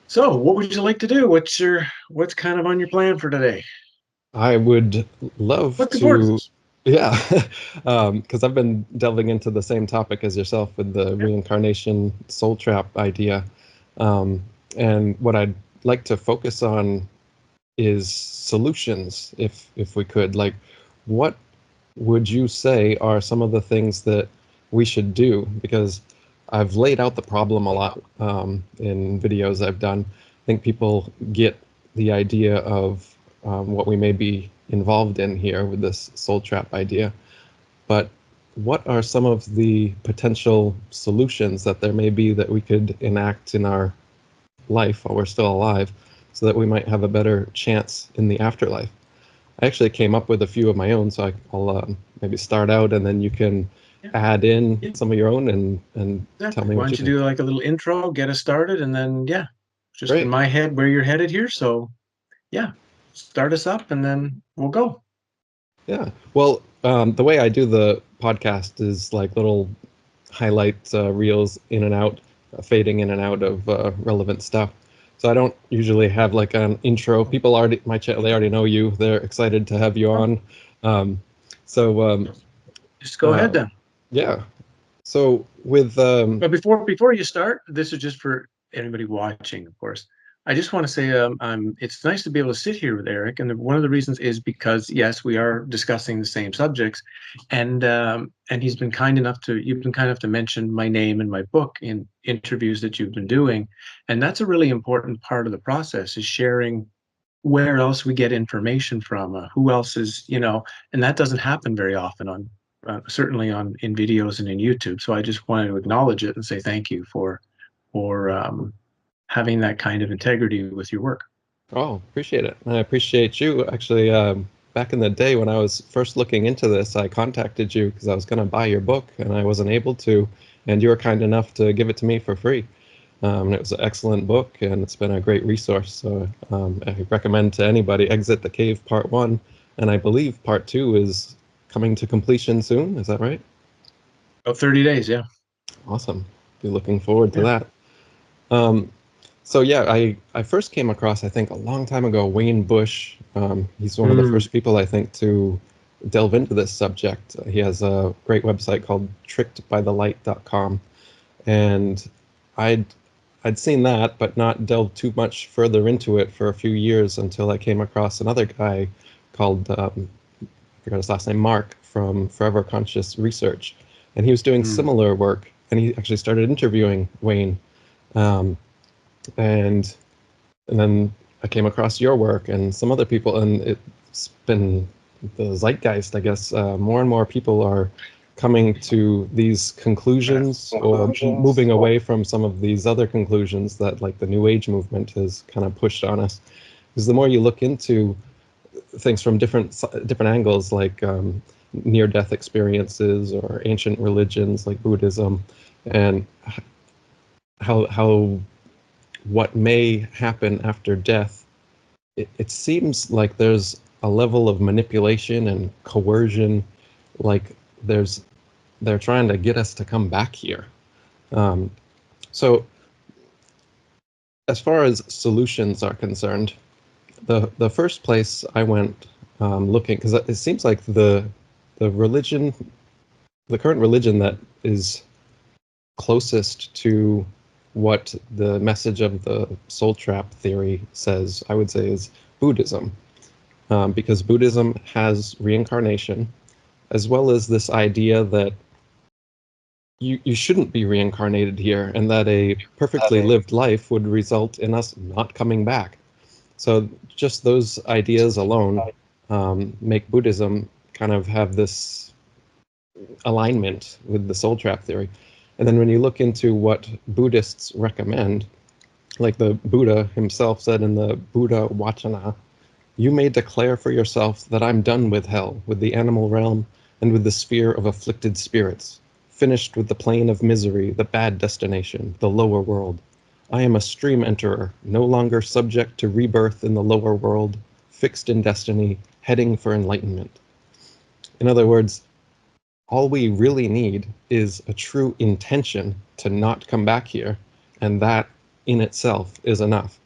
So, what would you like to do? What's kind of on your plan for today? I would love What's to, important? yeah, because I've been delving into the same topic as yourself with the Yeah. reincarnation soul trap idea. Um, and what I'd like to focus on is solutions, if we could. Like, what would you say are some of the things that we should do? Because I've laid out the problem a lot in videos I've done. I think people get the idea of what we may be involved in here with this soul trap idea. But what are some of the potential solutions that there may be that we could enact in our life while we're still alive so that we might have a better chance in the afterlife? I actually came up with a few of my own, so I'll maybe start out and then you can Yeah. add in Yeah. some of your own and tell Exactly. me Why what you don't you think. do like a little intro, get us started, and then yeah, just in Great. my head where you're headed here. So yeah, start us up, and then we'll go. Yeah. Well, the way I do the podcast is like little highlight reels in and out, fading in and out of relevant stuff. So I don't usually have like an intro. People already, my channel, they already know you. They're excited to have you Oh, on. Um, so just go ahead uh, then. yeah. So with But before you start, this is just for anybody watching, of course. I just want to say, it's nice to be able to sit here with Eric, and one of the reasons is because yes, we are discussing the same subjects, and he's been kind enough to you've been kind enough to mention my name and my book in interviews that you've been doing, and that's a really important part of the process is sharing where else we get information from, who else is, and that doesn't happen very often on certainly on in videos and in YouTube. So I just wanted to acknowledge it and say thank you for having that kind of integrity with your work. Oh, appreciate it. I appreciate you. Actually, back in the day when I was first looking into this, I contacted you because I was going to buy your book and I wasn't able to, and you were kind enough to give it to me for free. And it was an excellent book, and it's been a great resource. So I recommend to anybody Exit the Cave Part 1, and I believe Part 2 is coming to completion soon. Is that right? About 30 days, yeah. Awesome. Be looking forward to Yeah. that. Um, So yeah, I first came across, I think a long time ago, Wayne Bush. He's one of the Mm. first people I think to delve into this subject. He has a great website called trickedbythelight.com, and I'd I'd seen that, but not delved too much further into it for a few years until I came across another guy called I forgot his last name, Mark from Forever Conscious Research, and he was doing Mm. similar work, and he actually started interviewing Wayne. Um, and and then I came across your work and some other people, and it's been the zeitgeist, I guess. More and more people are coming to these conclusions or moving away from some of these other conclusions that, like, the New Age movement has kind of pushed on us. Because the more you look into things from different angles, like near-death experiences or ancient religions like Buddhism, and how what may happen after death, it seems like there's a level of manipulation and coercion, like there's they're trying to get us to come back here. Um, so as far as solutions are concerned, the first place I went looking, because it seems like the religion, the current religion that is closest to what the message of the soul trap theory says, I would say, is Buddhism. Because Buddhism has reincarnation, as well as this idea that you shouldn't be reincarnated here, and that a perfectly lived life would result in us not coming back. So just those ideas alone make Buddhism kind of have this alignment with the soul trap theory. And then when you look into what Buddhists recommend, like the Buddha himself said in the Buddha Vachana, you may declare for yourself that I'm done with hell, with the animal realm, and with the sphere of afflicted spirits, finished with the plane of misery, the bad destination, the lower world. I am a stream enterer, no longer subject to rebirth in the lower world, fixed in destiny, heading for enlightenment. In other words, all we really need is a true intention to not come back here, and that in itself is enough.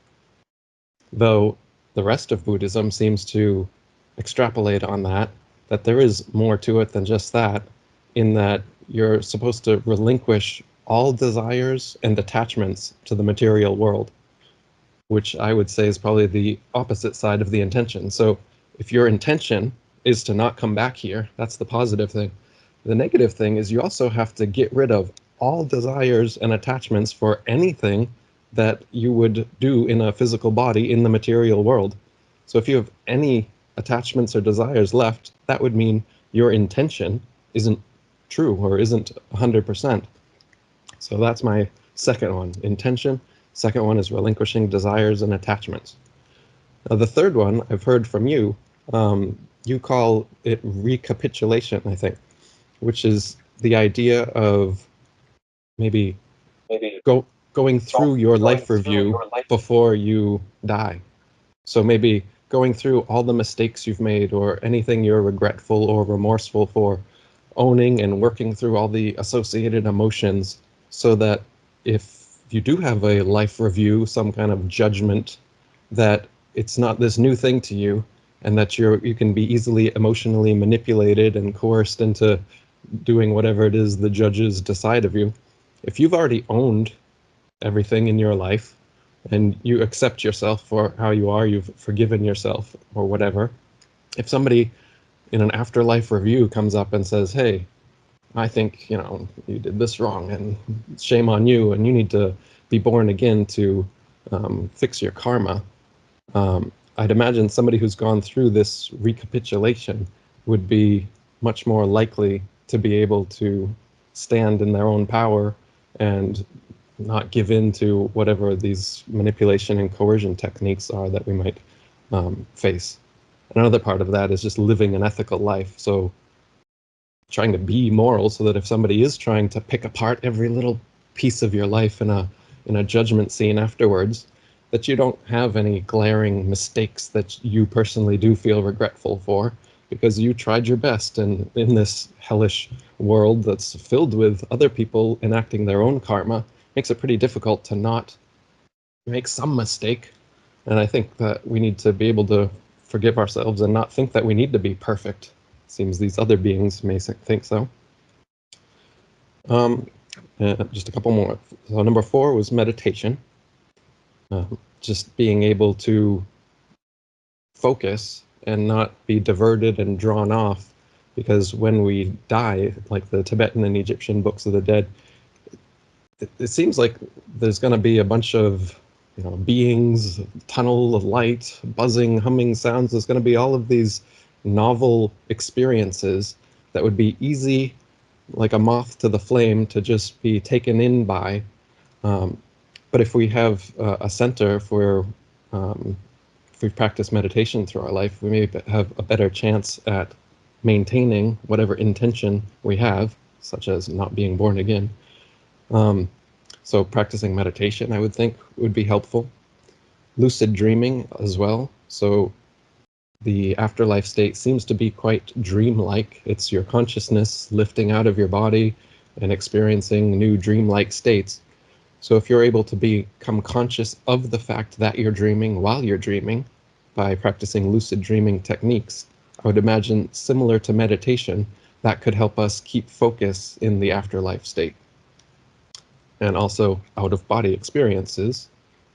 Though the rest of Buddhism seems to extrapolate on that there is more to it than just that, in that you're supposed to relinquish all desires and attachments to the material world, which I would say is probably the opposite side of the intention. So if your intention is to not come back here, that's the positive thing. The negative thing is you also have to get rid of all desires and attachments for anything that you would do in a physical body in the material world. So if you have any attachments or desires left, that would mean your intention isn't true or isn't 100%. So that's my second one, intention. Second one is relinquishing desires and attachments. Now, the third one I've heard from you, you call it recapitulation, I think, which is the idea of maybe going through your life review before you die. So maybe going through all the mistakes you've made or anything you're regretful or remorseful for, owning and working through all the associated emotions so that if you do have a life review, some kind of judgment, that it's not this new thing to you and that you can be easily emotionally manipulated and coerced into doing whatever it is the judges decide of you. If you've already owned everything in your life and you accept yourself for how you are, you've forgiven yourself or whatever, if somebody in an afterlife review comes up and says, hey, I think, you did this wrong and shame on you and you need to be born again to fix your karma, I'd imagine somebody who's gone through this recapitulation would be much more likely to be able to stand in their own power and not give in to whatever these manipulation and coercion techniques are that we might face. Another part of that is just living an ethical life. So trying to be moral so that if somebody is trying to pick apart every little piece of your life in a judgment scene afterwards, that you don't have any glaring mistakes that you personally do feel regretful for because you tried your best. And in this hellish world that's filled with other people enacting their own karma, makes it pretty difficult to not make some mistake. And I think that we need to be able to forgive ourselves and not think that we need to be perfect. Seems these other beings may think so. Just a couple more. So number 4 was meditation. Just being able to focus and not be diverted and drawn off, because when we die, like the Tibetan and Egyptian books of the dead, it seems like there's going to be a bunch of beings, tunnel of light, buzzing, humming sounds. There's going to be all of these novel experiences that would be easy, like a moth to the flame, to just be taken in by. But if we have a center for, if we practice meditation through our life, we may have a better chance at maintaining whatever intention we have, such as not being born again. So practicing meditation, I would think, would be helpful. Lucid dreaming as well. So the afterlife state seems to be quite dreamlike. It's your consciousness lifting out of your body and experiencing new dreamlike states. So if you're able to become conscious of the fact that you're dreaming while you're dreaming by practicing lucid dreaming techniques, I would imagine similar to meditation, that could help us keep focus in the afterlife state. And also out-of-body experiences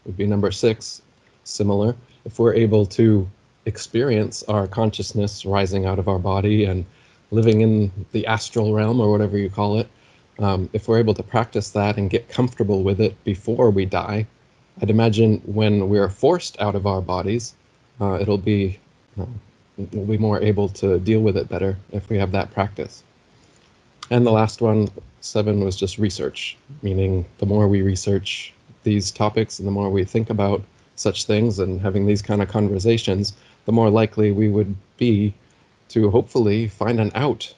would be number 6, similar. If we're able to experience our consciousness rising out of our body and living in the astral realm or whatever you call it, if we're able to practice that and get comfortable with it before we die, I'd imagine when we're forced out of our bodies, we'll be more able to deal with it better if we have that practice. And the last one, 7, was just research, meaning the more we research these topics and the more we think about such things and having these kind of conversations, the more likely we would be to hopefully find an out,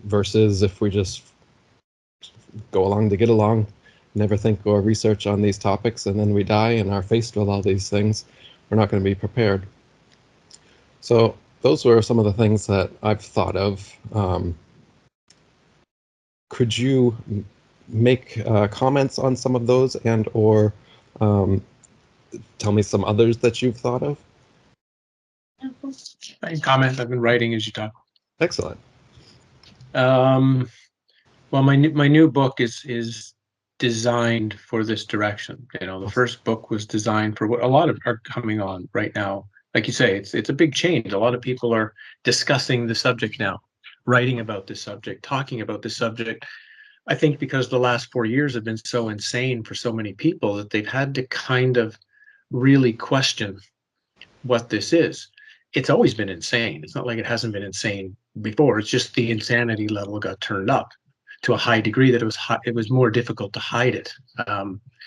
versus if we just go along to get along, never think or research on these topics, and then we die and are faced with all these things, we're not going to be prepared. So those were some of the things that I've thought of. Could you make comments on some of those and or Um, Tell me some others that you've thought of. I can comment. I've been writing as you talk. Excellent. Um, well, my new book is designed for this direction. You know, the first book was designed for what a lot of are coming on right now. Like you say, it's a big change. A lot of people are discussing the subject now, writing about this subject, talking about this subject. I think because the last 4 years have been so insane for so many people that they've had to kind of really question what this is. It's always been insane. It's not like it hasn't been insane before. It's just the insanity level got turned up to a high degree that it was more difficult to hide it.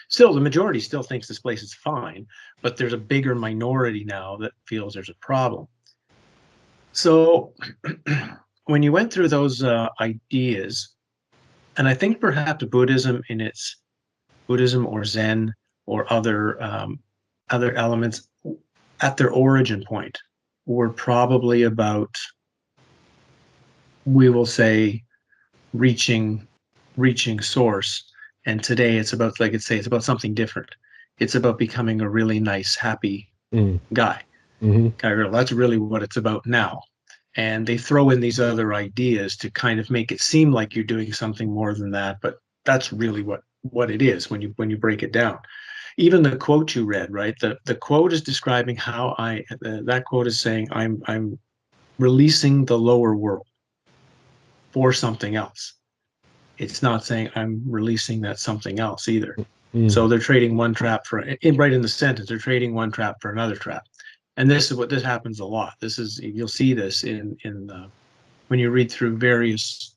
Still, the majority still thinks this place is fine, but there's a bigger minority now that feels there's a problem. So when you went through those ideas, and I think perhaps Buddhism or Zen or other elements at their origin point were probably about, we will say, reaching source. And today it's about, like it's about something different. It's about becoming a really nice, happy guy. Mm-hmm. Guy girl. That's really what it's about now. And they throw in these other ideas to kind of make it seem like you're doing something more than that, but that's really what it is when you break it down. Even the quote you read, right? The quote is describing how that quote is saying I'm releasing the lower world for something else. It's not saying I'm releasing that something else either. So they're trading one trap right in the sentence, they're trading one trap for another trap. And this happens a lot. You'll see this in when you read through various,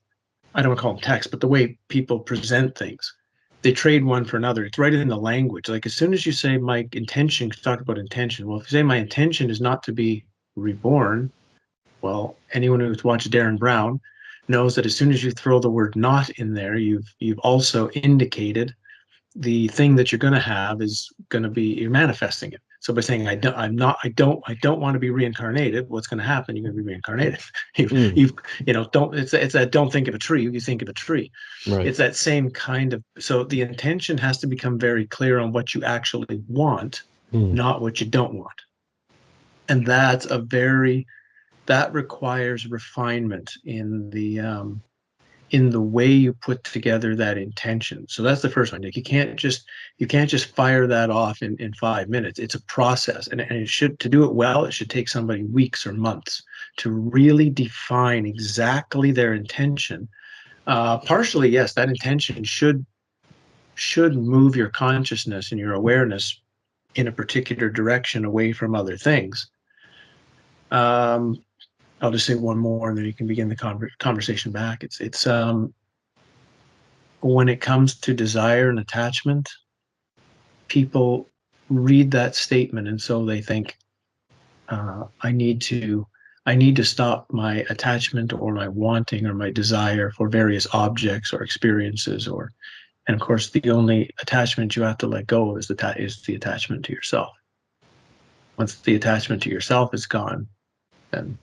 I don't want to call them texts, but the way people present things, they trade one for another. It's right in the language. Like as soon as you say my intention, talk about intention. Well, if you say my intention is not to be reborn, well, anyone who's watched Darren Brown knows that as soon as you throw the word not in there, you've also indicated the thing that you're going to have is going to be, you're manifesting it. So by saying I don't want to be reincarnated, what's going to happen? You're going to be reincarnated. It's that don't think of a tree. You think of a tree. Right. It's that same kind of. So the intention has to become very clear on what you actually want, not what you don't want. And that requires refinement in the way you put together that intention. So that's the first one, Nick. You can't just fire that off in 5 minutes. It's a process, and to do it well, it should take somebody weeks or months to really define exactly their intention. Partially, yes, that intention should move your consciousness and your awareness in a particular direction away from other things. I'll just say one more, and then you can begin the conversation back. It's when it comes to desire and attachment, people read that statement, and so they think, I need to stop my attachment or my wanting or my desire for various objects or experiences, and of course, the only attachment you have to let go of is the attachment to yourself. Once the attachment to yourself is gone, then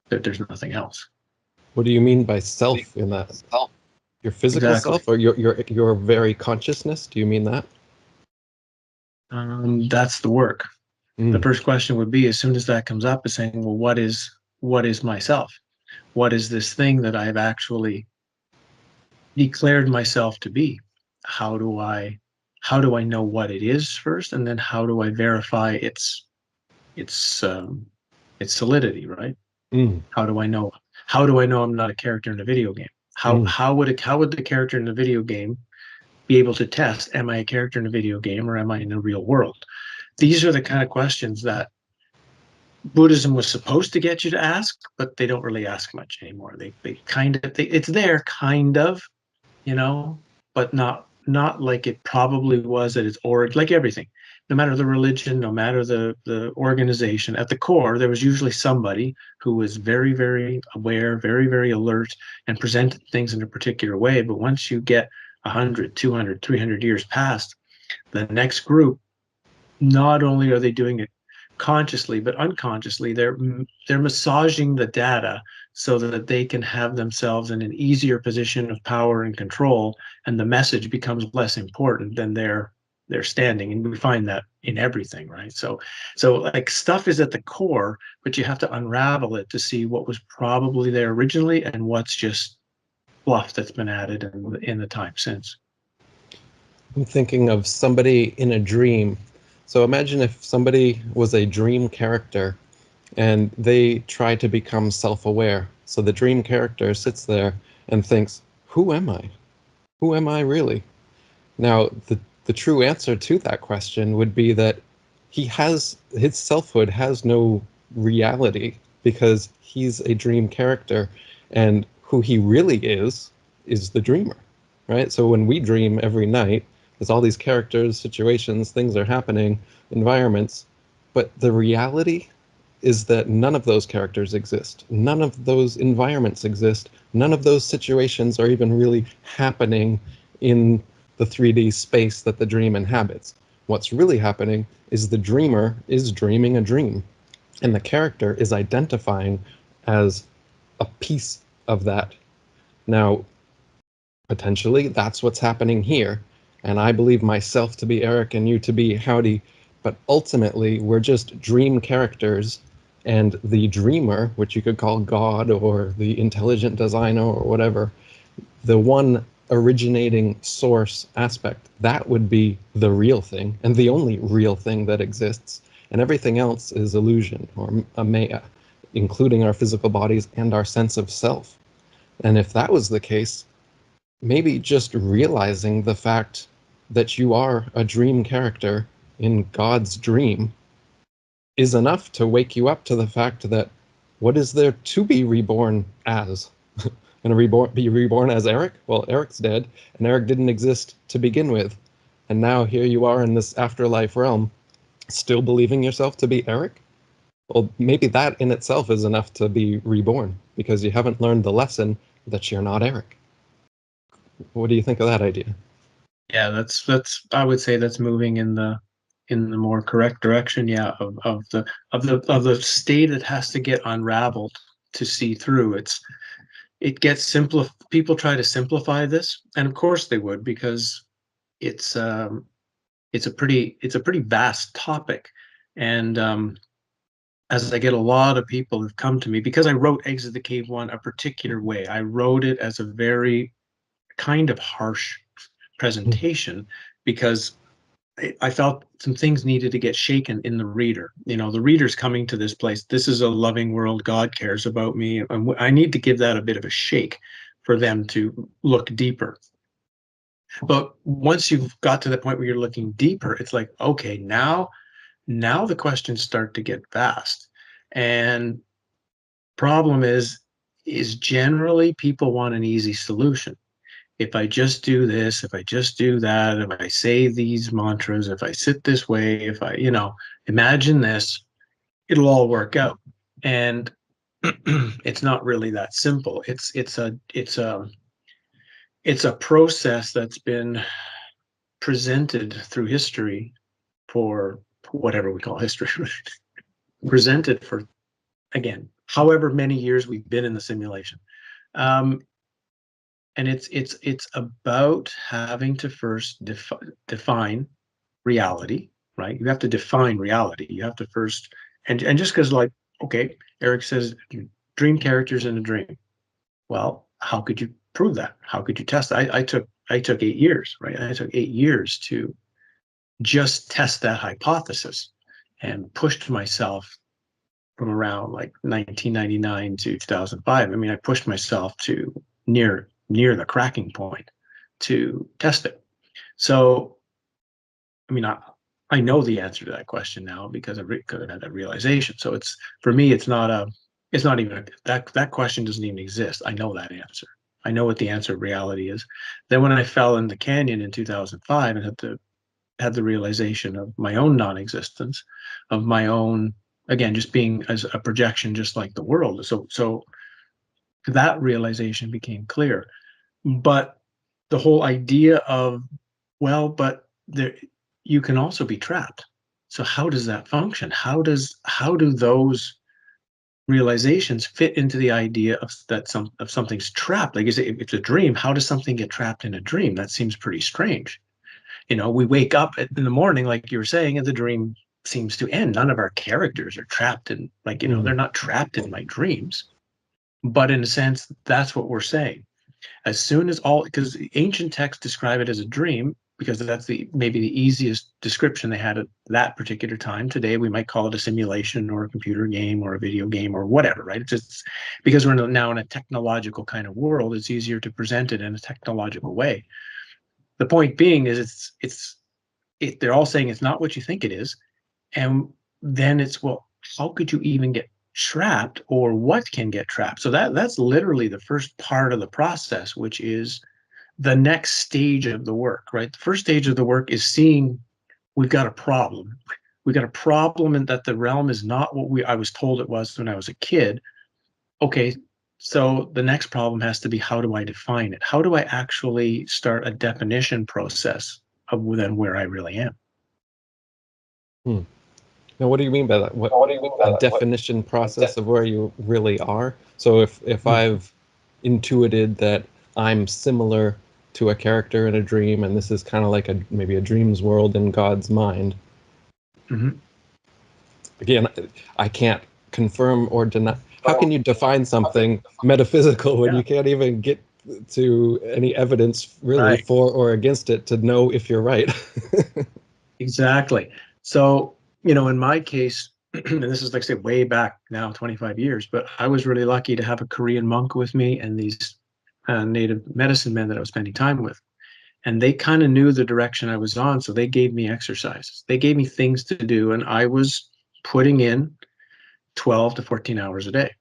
there's nothing else. What do you mean by self in that? Your physical Exactly. self, or your very consciousness? Do you mean that? That's the work. The first question would be, as soon as that comes up, is saying, well, what is myself? What is this thing that I've actually declared myself to be? How do I know what it is first, and then how do I verify its solidity, right? How do I know I'm not a character in a video game? How would the character in the video game be able to test, am I a character in a video game or am I in the real world? These are the kind of questions that Buddhism was supposed to get you to ask, but they don't really ask much anymore. It's there kind of, but not like it probably was at its origin. Like everything, no matter the religion, no matter the organization, at the core there was usually somebody who was very, very aware, very, very alert, and presented things in a particular way. But once you get 100, 200, 300 years past, the next group, not only are they doing it consciously but unconsciously, they're massaging the data so that they can have themselves in an easier position of power and control, and the message becomes less important than their standing. And we find that in everything, right? So like stuff is at the core, but you have to unravel it to see what was probably there originally and what's just fluff that's been added in the time since. I'm thinking of somebody in a dream. So imagine if somebody was a dream character and they try to become self-aware. So the dream character sits there and thinks, who am I? Who am I really? Now, the true answer to that question would be that his selfhood has no reality because he's a dream character, and who he really is the dreamer, right? So when we dream every night, there's all these characters, situations, things are happening, environments, but the reality is that none of those characters exist. None of those environments exist. None of those situations are even really happening in the 3D space that the dream inhabits. What's really happening is the dreamer is dreaming a dream, and the character is identifying as a piece of that. Now, potentially, that's what's happening here, and I believe myself to be Eric and you to be Howdie, but ultimately, we're just dream characters, and the dreamer, which you could call God or the intelligent designer or whatever, the one originating source aspect, that would be the real thing and the only real thing that exists. And everything else is illusion or a maya, including our physical bodies and our sense of self. And if that was the case, maybe just realizing the fact that you are a dream character in God's dream is enough to wake you up to the fact that what is there to be reborn as? Going to be reborn as Eric? Well, Eric's dead, and Eric didn't exist to begin with. And now here you are in this afterlife realm, still believing yourself to be Eric? Well, maybe that in itself is enough to be reborn, because you haven't learned the lesson that you're not Eric. What do you think of that idea? Yeah, that's I would say that's moving in the more correct direction, yeah, of the state it has to get unraveled to see through. It gets simple. People try to simplify this, and of course they would, because it's um it's a pretty vast topic. And as I get a lot of people who've come to me, because I wrote Exit the Cave one a particular way. I wrote it as a very kind of harsh presentation, because I felt some things needed to get shaken in the reader. You know, the reader's coming to this place. This is a loving world. God cares about me. And I need to give that a bit of a shake for them to look deeper. But once you've got to the point where you're looking deeper, it's like, okay, now the questions start to get vast. And problem is generally people want an easy solution. If I just do this, if I just do that, if I say these mantras, if I sit this way, if I, imagine this, it'll all work out. And it's not really that simple. It's a process that's been presented through history for whatever we call history, presented for, again, however many years we've been in the simulation. Um, and it's about having to first define reality, right? You have to define reality. You have to first, and just because, like, okay, Eric says dream characters in a dream. Well, how could you prove that? How could you test that? I took 8 years, right? I took 8 years to just test that hypothesis, and pushed myself from around like 1999 to 2005. I mean, I pushed myself to near the cracking point to test it. So, I mean, I know the answer to that question now, because because I've had that realization. So it's, for me, it's not even that question doesn't even exist. I know that answer. I know what the answer of reality is. Then when I fell in the canyon in 2005 and had the realization of my own non-existence, of my own, again, just being as a projection, just like the world. So that realization became clear. But the whole idea of, well, but there, you can also be trapped. So how does that function? How do those realizations fit into the idea of that something's trapped. Like, if it's a dream, how does something get trapped in a dream? That seems pretty strange. We wake up in the morning, like you were saying, and the dream seems to end. None of our characters are trapped in, like, they're not trapped in my dreams. But in a sense, that's what we're saying. As soon as because ancient texts describe it as a dream, because that's maybe the easiest description they had at that particular time. Today, we might call it a simulation or a computer game or a video game or whatever, right? It's just because we're now in a technological kind of world, it's easier to present it in a technological way. The point being is they're all saying it's not what you think it is. And then it's, well, how could you even get trapped, or what can get trapped? So that's literally the first part of the process, which is the next stage of the work, right? The first stage of the work is seeing we've got a problem. We've got a problem, and that the realm is not what I was told it was when I was a kid. Okay, so the next problem has to be, how do I define it? How do I actually start a definition process of then where I really am? Hmm. Now, what do you mean by that? What a definition process of where you really are? So if I've intuited that I'm similar to a character in a dream, and this is kind of like maybe a dream's world in God's mind. Mm-hmm. Again, I can't confirm or deny. How can you define something metaphysical when you can't even get to any evidence really for or against it to know if you're right? Exactly. So, in my case, and this is, like I say, way back now, 25 years, but I was really lucky to have a Korean monk with me and these native medicine men that I was spending time with. And they kind of knew the direction I was on. So they gave me exercises, they gave me things to do. And I was putting in 12 to 14 hours a day.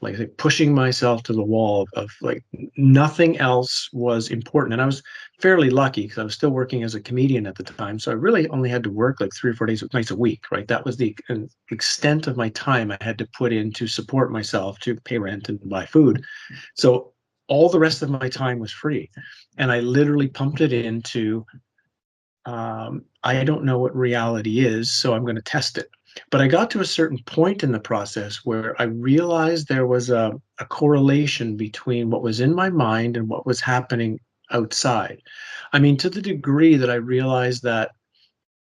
Like I say, pushing myself to the wall of like nothing else was important. And I was fairly lucky because I was still working as a comedian at the time. So I really only had to work like 3 or 4 nights a week, right? That was the extent of my time I had to put in to support myself, to pay rent and buy food. So all the rest of my time was free. And I literally pumped it into, I don't know what reality is, so I'm going to test it. But I got to a certain point in the process where I realized there was a correlation between what was in my mind and what was happening outside. I mean, to the degree that I realized that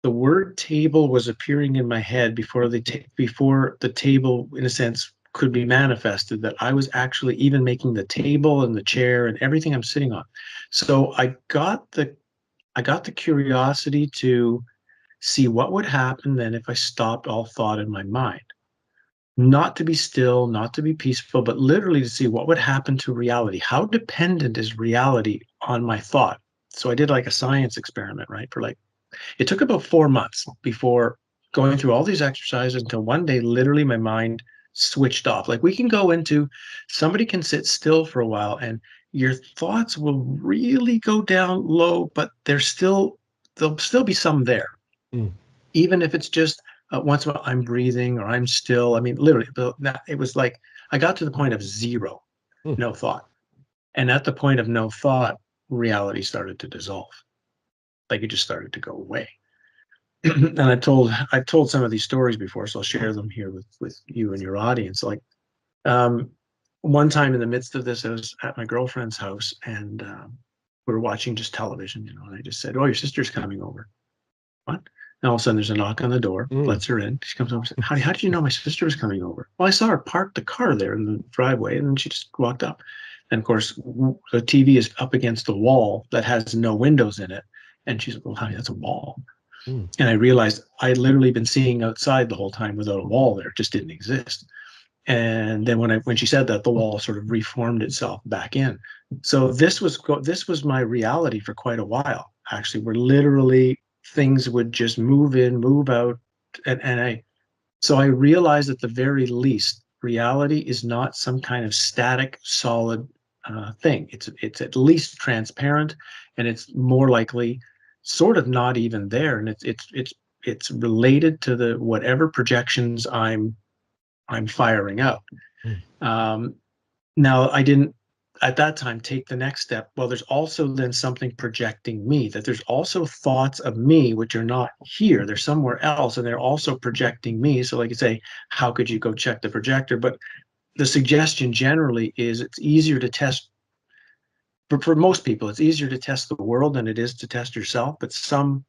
the word table was appearing in my head before before the table, in a sense, could be manifested, that I was actually even making the table and the chair and everything I'm sitting on. So I got the curiosity to see what would happen then if I stopped all thought in my mind. Not to be still, not to be peaceful, but literally to see what would happen to reality. How dependent is reality on my thought? So I did like a science experiment, right? It took about 4 months before going through all these exercises until one day, literally, my mind switched off. Like, we can go into, somebody can sit still for a while and your thoughts will really go down low, but there'll still be some there. Mm. Even if it's just once in a while, I'm breathing or I'm still. I mean, literally, it was like I got to the point of zero, Mm. no thought. And at the point of no thought, reality started to dissolve. Like, it just started to go away. And I've told some of these stories before, so I'll share them here with you and your audience. Like, um, one time in the midst of this, I was at my girlfriend's house, and we were watching just television, and I just said, "Oh, your sister's coming over." What? And all of a sudden, there's a knock on the door. Lets her in. She comes over and says, "Howdy, how did you know my sister was coming over?" Well, I saw her park the car there in the driveway, and then she just walked up. And of course, the TV is up against the wall that has no windows in it. And she's like, "Well, honey, that's a wall." Mm. And I realized I had literally been seeing outside the whole time without a wall there. It just didn't exist. And then when she said that, the wall sort of reformed itself back in. So this was my reality for quite a while. Actually, where literally things would just move in, move out, and I realized at the very least, reality is not some kind of static, solid thing. It's at least transparent, and it's more likely sort of not even there, and it's related to the whatever projections I'm firing out. Mm. Now, I didn't at that time take the next step. Well, there's also then something projecting me, that there's also thoughts of me which are not here, they're somewhere else, and they're also projecting me. So like you say, how could you go check the projector? But the suggestion generally is it's easier to test, for most people it's easier to test the world than it is to test yourself, but some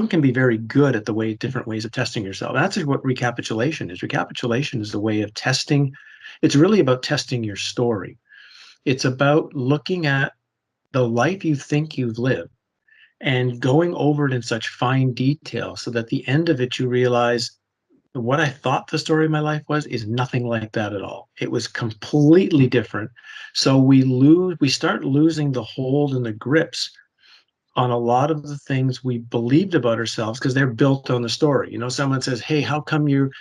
can be very good at the way different ways of testing yourself. That's what recapitulation is. Recapitulation is a way of testing. It's really about testing your story. It's about looking at the life you think you've lived and going over it in such fine detail so that at the end of it you realize what I thought the story of my life was is nothing like that at all. It was completely different. So we start losing the hold and the grips on a lot of the things we believed about ourselves because they're built on the story. You know, someone says, "Hey, how come you're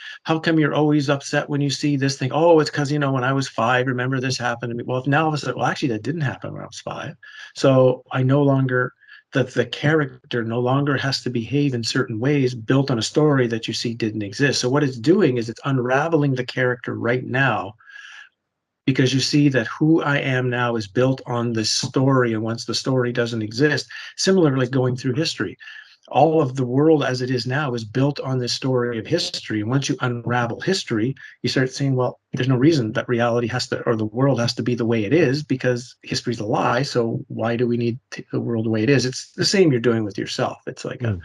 always upset when you see this thing?" Oh, it's because, when I was 5, remember this happened to me. Well, if now all of a sudden, well, actually that didn't happen when I was 5. So I no longer that the character no longer has to behave in certain ways built on a story that you see didn't exist. So what it's doing is it's unraveling the character right now, because you see that who I am now is built on this story. And once the story doesn't exist, similarly going through history, all of the world as it is now is built on this story of history. And once you unravel history, you start saying, well, there's no reason that reality has to, or the world has to be the way it is, because history's a lie. So why do we need the world the way it is? It's the same you're doing with yourself. It's like Mm.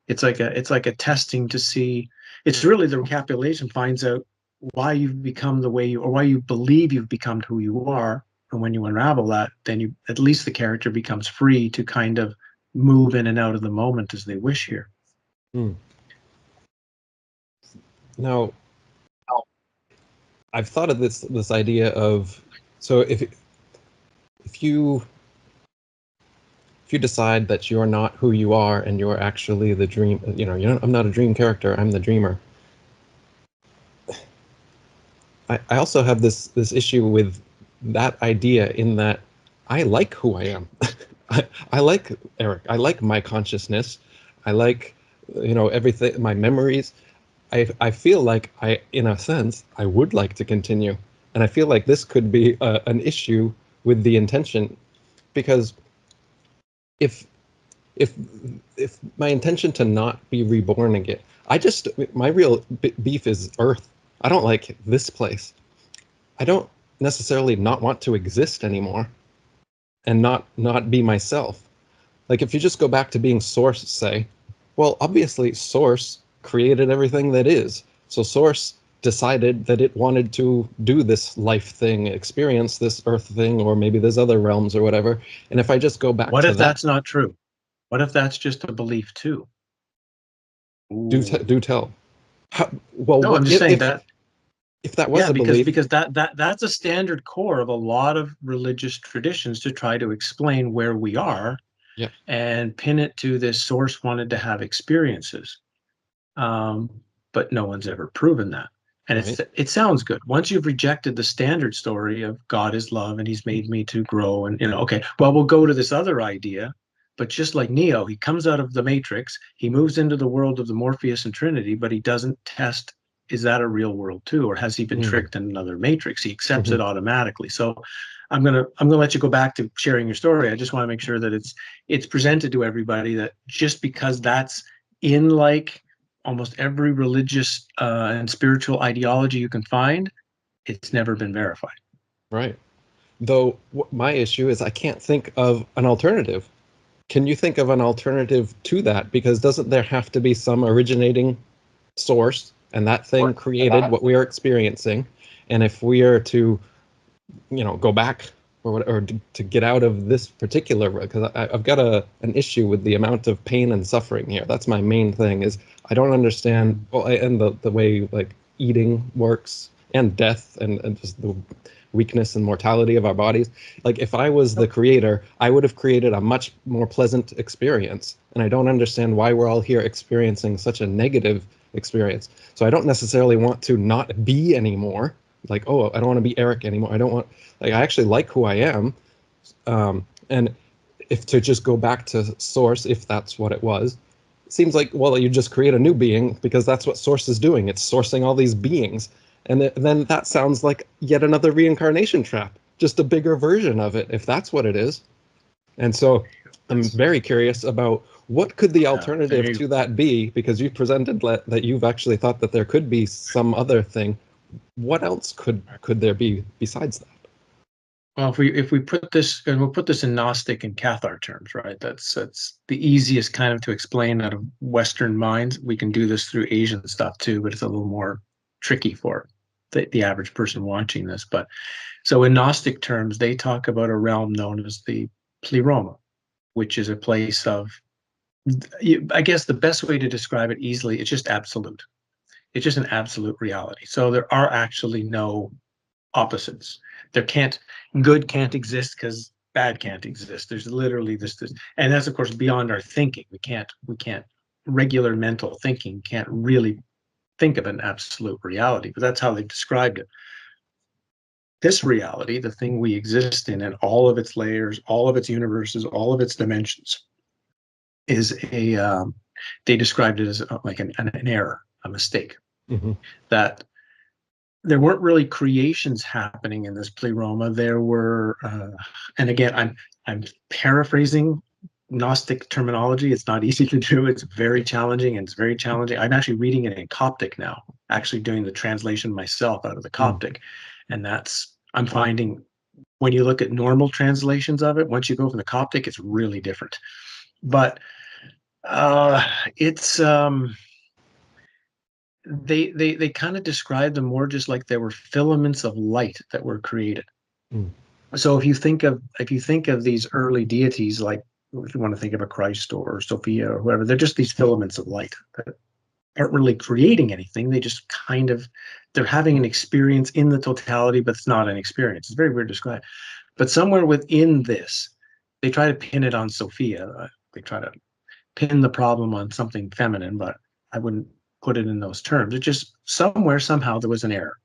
it's like a testing to see. It's really the recapitulation finds out why you've become the way you, or why you believe you've become who you are. And when you unravel that, then you, at least the character becomes free to kind of move in and out of the moment as they wish here. Mm. Now, I've thought of this idea of, so if you decide that you're not who you are and you're actually the dream, I'm not a dream character, I'm the dreamer. I also have this issue with that idea, in that I like who I am. I like Eric. I like my consciousness. I like, everything, my memories. I feel like in a sense, I would like to continue. And I feel like this could be an issue with the intention, because if if if my intention to not be reborn again, my real beef is Earth. I don't like this place. I don't necessarily not want to exist anymore and not be myself. Like, if you just go back to being Source, say, well, obviously Source created everything that is. So Source decided that it wanted to do this life thing, experience this Earth thing, or maybe there's other realms or whatever. And if I just go back What to if that, that's not true? What if that's just a belief too? do Ooh. tell. Well, No, I'm what just saying that, if that was yeah, a because belief? that's a standard core of a lot of religious traditions to try to explain where we are Yeah, and pin it to this source wanted to have experiences. Um, but no one's ever proven that. And right. it sounds good. Once you've rejected the standard story of God is love and he's made me to grow, and okay, well, we'll go to this other idea. But just like Neo, he comes out of the Matrix, he moves into the world of the Morpheus and Trinity, but he doesn't test, is that a real world too, or has he been Mm. tricked in another matrix? He accepts Hmm. it automatically. So I'm gonna let you go back to sharing your story. I just want to make sure that it's presented to everybody, that just because that's in like almost every religious and spiritual ideology you can find, it's never been verified. Right. Though my issue is I can't think of an alternative. Can you think of an alternative to that? Because doesn't there have to be some originating source, and that thing created what we are experiencing? And if we are to, go back, or to get out of this particular, because I've got an issue with the amount of pain and suffering here. That's my main thing. Is I don't understand, well, and the way like eating works, and death, and just the weakness and mortality of our bodies. Like, if I was the creator, I would have created a much more pleasant experience. And I don't understand why we're all here experiencing such a negative experience. So I don't necessarily want to not be anymore. Like, oh, I don't want to be Eric anymore. I don't want, like, I actually like who I am. And if to just go back to source, if that's what it was, it seems like, well, you just create a new being, because that's what source is doing. It's sourcing all these beings. And then that sounds like yet another reincarnation trap, just a bigger version of it, if that's what it is. And so I'm very curious about what could the alternative to that be, because you presented that you've actually thought that there could be some other thing. What else could there be besides that? Well, if we put this, and we'll put this in Gnostic and Cathar terms, right? That's the easiest kind of to explain out of Western minds. We can do this through Asian stuff too, but it's a little more tricky for the average person watching this. But so in Gnostic terms, they talk about a realm known as the Pleroma, which is a place of, I guess the best way to describe it easily, it's just absolute. It's just an absolute reality. So there are actually no opposites. There can't Good can't exist because bad can't exist. There's literally this, and that's of course beyond our thinking. We can't regular mental thinking can't really think of an absolute reality, but that's how they've described it. This reality, the thing we exist in, and all of its layers, all of its universes, all of its dimensions, is they described it as like an error, a mistake. Mm-hmm. That there weren't really creations happening in this pleroma. There were, and again, I'm paraphrasing Gnostic terminology. It's not easy to do. It's very challenging, and it's very challenging. I'm actually reading it in Coptic now, actually doing the translation myself out of the Coptic, and I'm finding when you look at normal translations of it, once you go from the Coptic, it's really different. But it's they kind of describe them more just like there were filaments of light that were created. Mm. So if you think of these early deities, like if you want to think of a Christ or Sophia or whoever, they're just these filaments of light that aren't really creating anything. They just they're having an experience in the totality, but it's not an experience. It's very weird to describe. But somewhere within this, they try to pin it on Sophia. They try to pin the problem on something feminine, but I wouldn't put it in those terms. It just somewhere, somehow there was an error,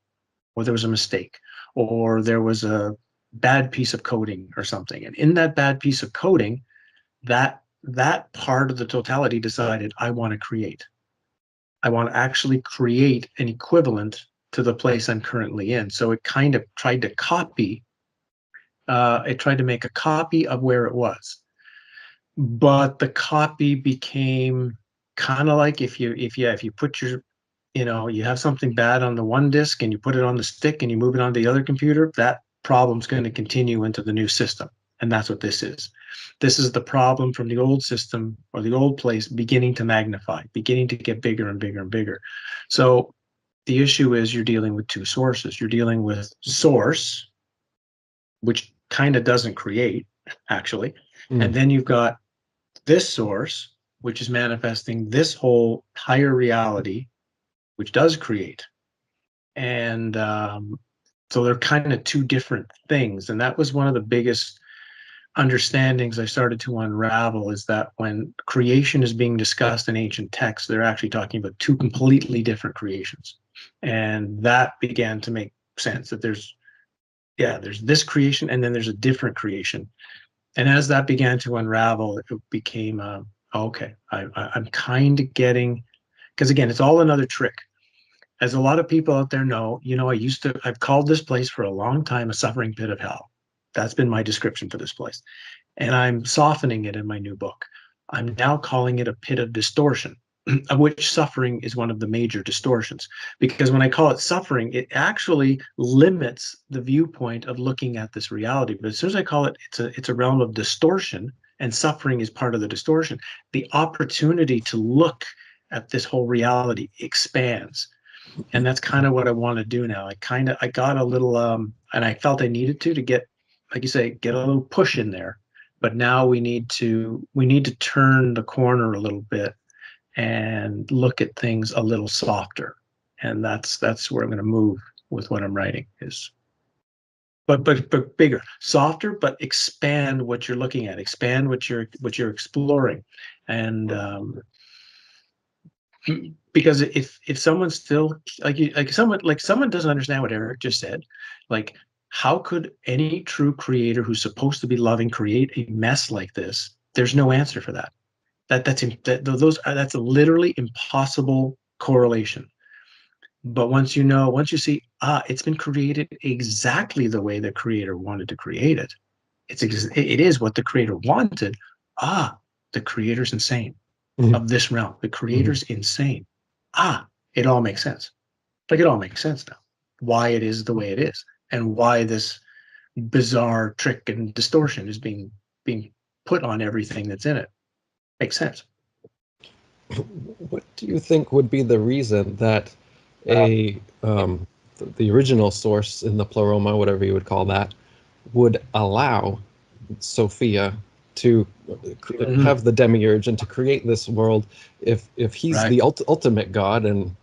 or there was a mistake, or there was a bad piece of coding or something. And in that bad piece of coding, that part of the totality decided, I want to create. I want to actually create an equivalent to the place I'm currently in. So it kind of tried to copy, it tried to make a copy of where it was. But the copy became kind of like if you put your, you have something bad on the one disk and you put it on the stick and you move it on the other computer, that problem's going to continue into the new system. And that's what this is. This is the problem from the old system or the old place beginning to magnify, beginning to get bigger and bigger and bigger. So the issue is you're dealing with two sources. You're dealing with source, which kind of doesn't create, actually. And then you've got this source, which is manifesting this whole higher reality, which does create. And so they're kind of two different things. And that was one of the biggest understandings I started to unravel, is that when creation is being discussed in ancient texts, they're actually talking about two completely different creations. And that began to make sense, that there's this creation and then there's a different creation. And as that began to unravel, it became okay. I'm kind of getting, because again, it's all another trick. As a lot of people out there know, I've called this place for a long time a suffering pit of hell. That's been my description for this place. And I'm softening it in my new book. I'm now calling it a pit of distortion, of which suffering is one of the major distortions. Because when I call it suffering, it actually limits the viewpoint of looking at this reality. But as soon as I call it, it's a realm of distortion, and suffering is part of the distortion, the opportunity to look at this whole reality expands. And that's kind of what I want to do now. I got a little, and I felt I needed to get, like you say, get a little push in there. But now we need to turn the corner a little bit and look at things a little softer. And that's where I'm going to move with what I'm writing, is but bigger, softer, but expand what you're looking at, expand what you're exploring. And because if someone's still someone doesn't understand what Eric just said, like, how could any true creator who's supposed to be loving create a mess like this? There's no answer for that. That's a literally impossible correlation. But once you see, it's been created exactly the way the creator wanted to create it. It is what the creator wanted. Ah, the creator's insane Mhm. of this realm. The Mhm. creator's insane. Ah, it all makes sense. Like it all makes sense now. Why it is the way it is, and why this bizarre trick and distortion is being put on everything that's in it. Makes sense. What do you think would be the reason that a the original source in the pleroma, whatever you would call that, would allow Sophia to Mhm. have the demiurge and to create this world if he's Right. the ultimate god and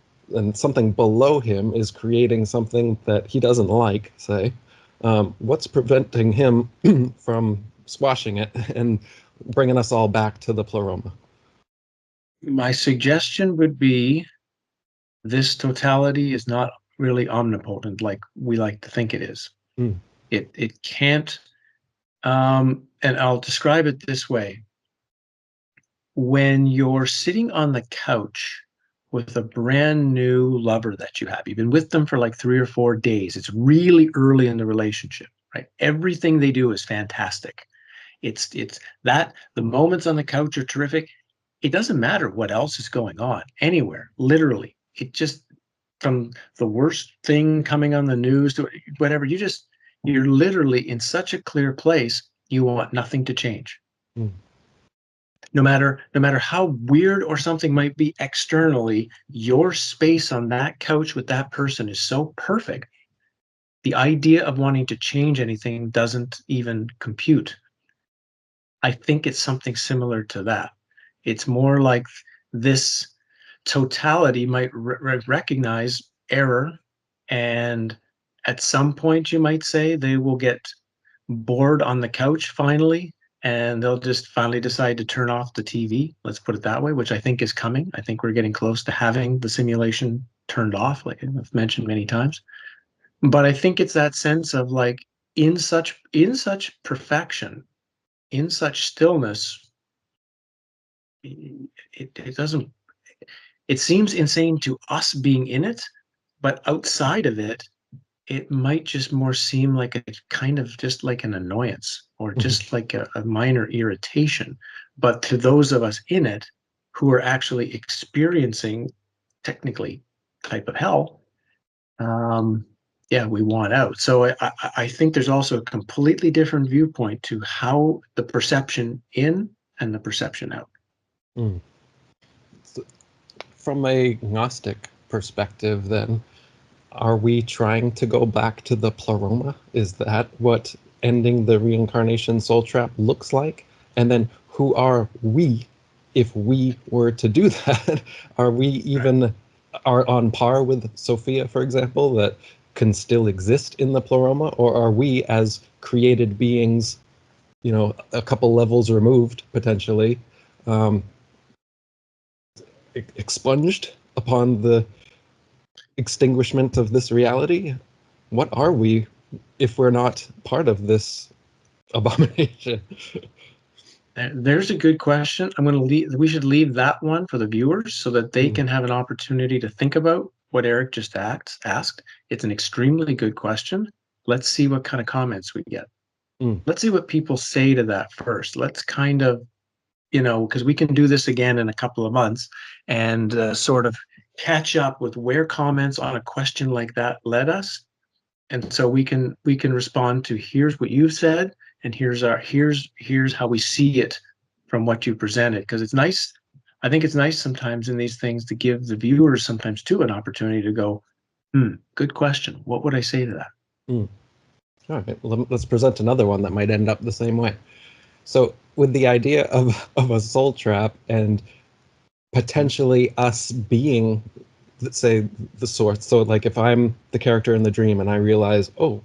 something below him is creating something that he doesn't like, say, what's preventing him from squashing it and bringing us all back to the pleroma? My suggestion would be this totality is not really omnipotent like we like to think it is. Mm, It can't. And I'll describe it this way: when you're sitting on the couch with a brand new lover that you have, you've been with them for like 3 or 4 days. It's really early in the relationship, right? Everything they do is fantastic. It's that the moments on the couch are terrific. It doesn't matter what else is going on anywhere, literally. It just from the worst thing coming on the news to whatever, you're literally in such a clear place, you want nothing to change. mm, No matter how weird or something might be externally, your space on that couch with that person is so perfect. The idea of wanting to change anything doesn't even compute. I think it's something similar to that. It's more like this totality might recognize error, and at some point you might say they will get bored on the couch finally, and they'll just finally decide to turn off the TV. Let's put it that way, which I think is coming. I think we're getting close to having the simulation turned off, like I've mentioned many times. But I think it's that sense of like in such perfection, in such stillness, it doesn't, it seems insane to us being in it, but outside of it, it might just more seem like a kind of just like an annoyance or mhm, just like a minor irritation. But to those of us in it who are actually experiencing technically type of hell, um, yeah, we want out. So I think there's also a completely different viewpoint to how the perception in and the perception out. mm. So from a Gnostic perspective, then, are we trying to go back to the pleroma? Is that what ending the reincarnation soul trap looks like? And then who are we if we were to do that? Are we Right. even are on par with Sophia, for example, that can still exist in the pleroma? Or are we as created beings, a couple levels removed potentially, um, expunged upon the extinguishment of this reality? What are we if we're not part of this abomination? There's a good question. I'm going to leave. We should leave that one for the viewers so that they Mm, can have an opportunity to think about what Eric just asked. It's an extremely good question. Let's see what kind of comments we get. mm, Let's see what people say to that first. Let's kind of, because we can do this again in a couple of months and sort of catch up with where comments on a question like that led us, and so we can respond to here's what you've said, and here's how we see it from what you presented, because it's nice. I think it's nice sometimes in these things to give the viewers sometimes too an opportunity to go, good question, what would I say to that? mm. All right, let's present another one that might end up the same way. So, with the idea of a soul trap and potentially us being, let's say, the source. So, like, if I'm the character in the dream and I realize, oh,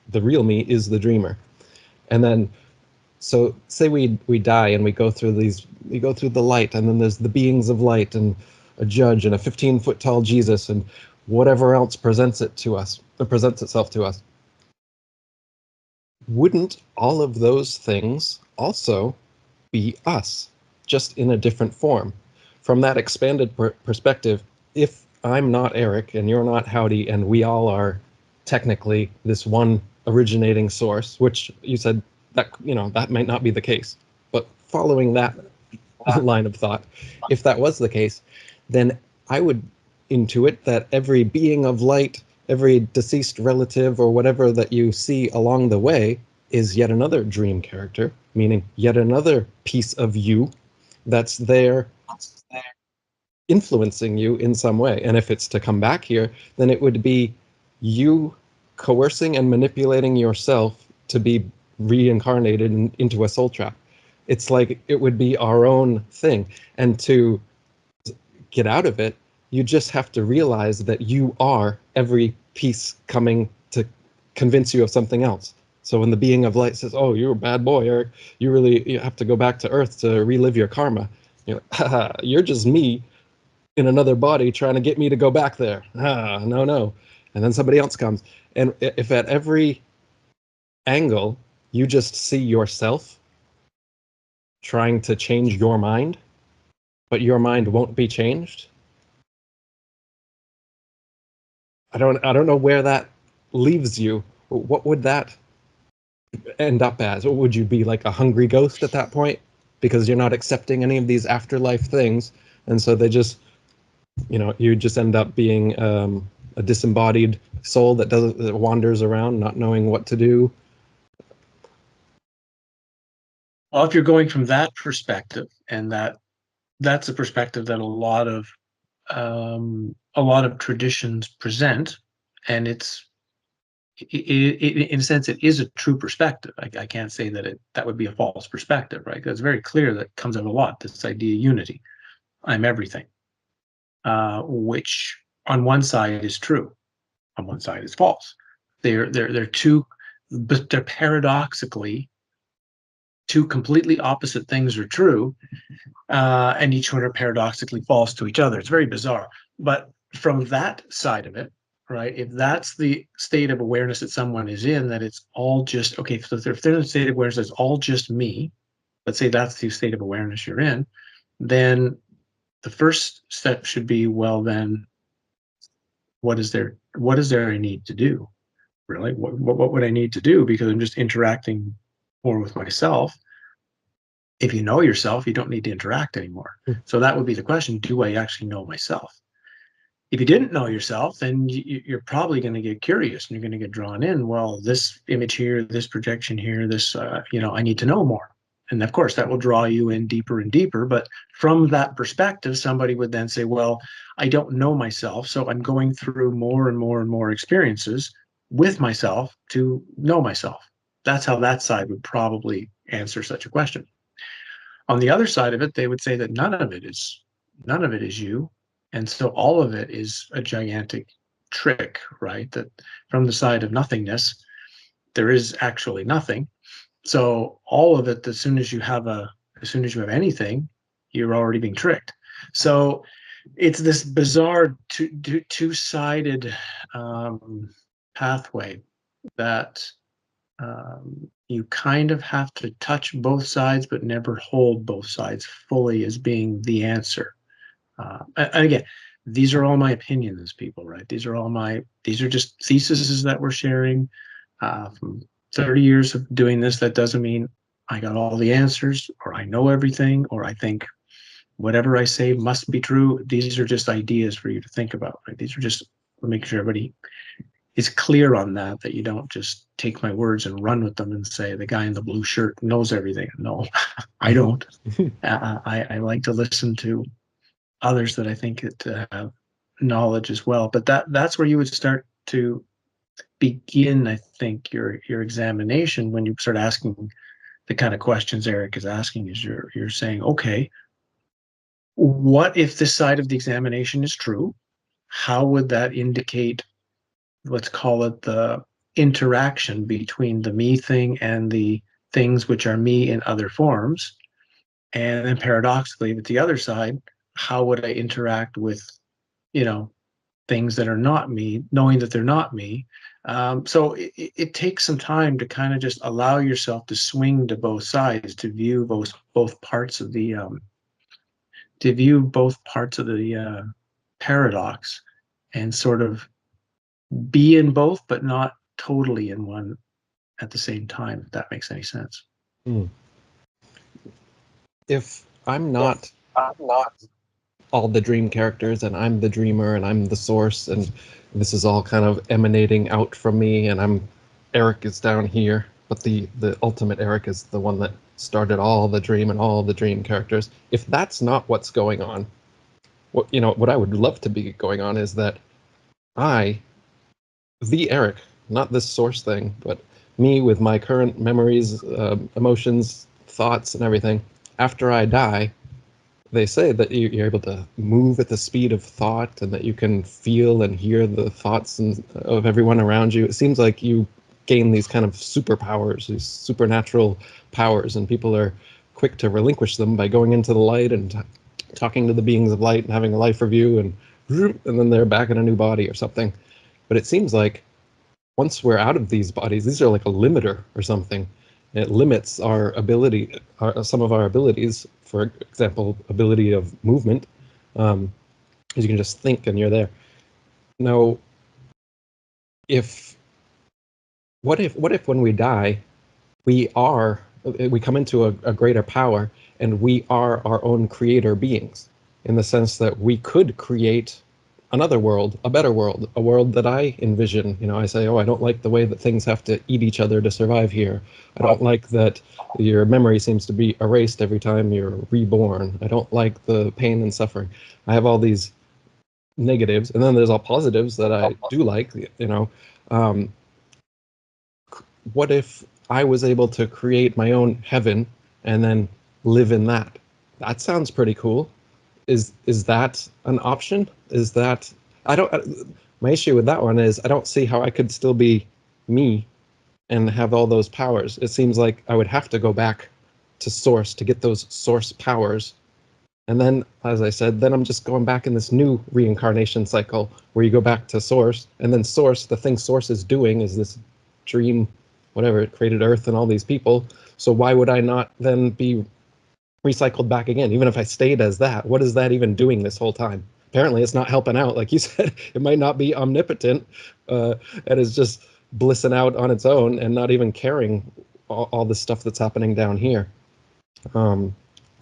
the real me is the dreamer, and then so say we die and we go through the light, and then there's the beings of light and a judge and a 15-foot tall Jesus and whatever else presents itself to us. Wouldn't all of those things also be us, just in a different form? From that expanded perspective, if I'm not Eric and you're not Howdy, and we all are technically this one originating source, which you said that, that might not be the case. But following that line of thought, if that was the case, then I would intuit that every being of light, every deceased relative or whatever that you see along the way is yet another dream character, meaning yet another piece of you that's there influencing you in some way. And if it's to come back here, then it would be you coercing and manipulating yourself to be reincarnated into a soul trap. It's like it would be our own thing. And to get out of it, you just have to realize that you are every piece coming to convince you of something else. So when the being of light says, "Oh, you're a bad boy, Eric. You have to go back to Earth to relive your karma," you're like, "Haha, you're just me in another body trying to get me to go back there. Ah, no." And then somebody else comes. And if at every angle you just see yourself trying to change your mind, but your mind won't be changed, I don't know where that leaves you. What would that end up as? Or would you be like a hungry ghost at that point because you're not accepting any of these afterlife things, and so they just, you just end up being a disembodied soul that wanders around not knowing what to do? Well, if you're going from that perspective, and that's a perspective that a lot of traditions present, and in a sense, it is a true perspective. I can't say that would be a false perspective, right? Because it's very clear that comes out a lot, this idea of unity. I'm everything, which on one side is true, on one side is false. They're two, but they're paradoxically two completely opposite things are true, and each one are paradoxically false to each other. It's very bizarre. But from that side of it, right, if that's the state of awareness that someone is in, that it's all just, okay, so if they're in a state of awareness that's all just me, let's say that's the state of awareness you're in, then the first step should be, well, then what is there I need to do? Really? What would I need to do? Because I'm just interacting more with myself. If you know yourself, you don't need to interact anymore. So that would be the question: do I actually know myself? If you didn't know yourself, then you're probably going to get curious and you're going to get drawn in. Well, this image here, this projection here, this, I need to know more. And of course, that will draw you in deeper and deeper. But from that perspective, somebody would then say, well, I don't know myself. So I'm going through more and more and more experiences with myself to know myself. That's how that side would probably answer such a question. On the other side of it, they would say that none of it is you, and so all of it is a gigantic trick, right? That from the side of nothingness, there is actually nothing. So all of it, as soon as you have anything, you're already being tricked. So it's this bizarre two-sided pathway that you kind of have to touch both sides, but never hold both sides fully as being the answer. And again, these are all my opinions, people, right? These are just theses that we're sharing from 30 years of doing this. That doesn't mean I got all the answers or I know everything or I think whatever I say must be true. These are just ideas for you to think about, right? These are just to make sure everybody is clear on that you don't just take my words and run with them and say the guy in the blue shirt knows everything. No, I don't. I like to listen to others that I think that have knowledge as well. But that's where you would start to begin, I think, your examination when you start asking the kind of questions Eric is asking. Is you're saying, okay, what if this side of the examination is true? How would that indicate, let's call it, the interaction between the me thing and the things which are me in other forms? And then paradoxically, with the other side, how would I interact with, you know, things that are not me, knowing that they're not me? So it takes some time to kind of just allow yourself to swing to both sides, to view both parts of the paradox, and sort of be in both, but not totally in one at the same time, if that makes any sense. Mm. If I'm not I'm not. all the dream characters and I'm the dreamer and I'm the source and this is all kind of emanating out from me and Eric is down here, but the ultimate Eric is the one that started all the dream and all the dream characters. If that's not what's going on, what I would love to be going on is that I, the Eric, not this source thing, but me with my current memories, emotions, thoughts, and everything, after I die, they say that you're able to move at the speed of thought and that you can feel and hear the thoughts of everyone around you. It seems like you gain these kind of superpowers, these supernatural powers, and people are quick to relinquish them by going into the light and talking to the beings of light and having a life review, and then they're back in a new body or something. But it seems like once we're out of these bodies, these are like a limiter or something. It limits our ability, some of our abilities. For example, ability of movement. Because you can just think and you're there. Now, what if when we die, we come into a greater power and we are our own creator beings, in the sense that we could create another world, a better world, a world that I envision. I say, oh, I don't like the way that things have to eat each other to survive here. I don't like that your memory seems to be erased every time you're reborn. I don't like the pain and suffering. I have all these negatives, and then there's all positives that I do like. Um, what if I was able to create my own heaven and then live in that? That sounds pretty cool. Is that an option? Is that I don't my issue with that one is I don't see how I could still be me and have all those powers. It seems like I would have to go back to source to get those source powers. And then, as I said, then I'm just going back in this new reincarnation cycle where you go back to source, and then source, the thing source is doing is this dream, whatever, it created Earth and all these people. So why would I not then be recycled back again? Even if I stayed as that, what is that even doing this whole time? Apparently it's not helping out. Like you said, it might not be omnipotent, and is just blissing out on its own and not even caring all the stuff that's happening down here.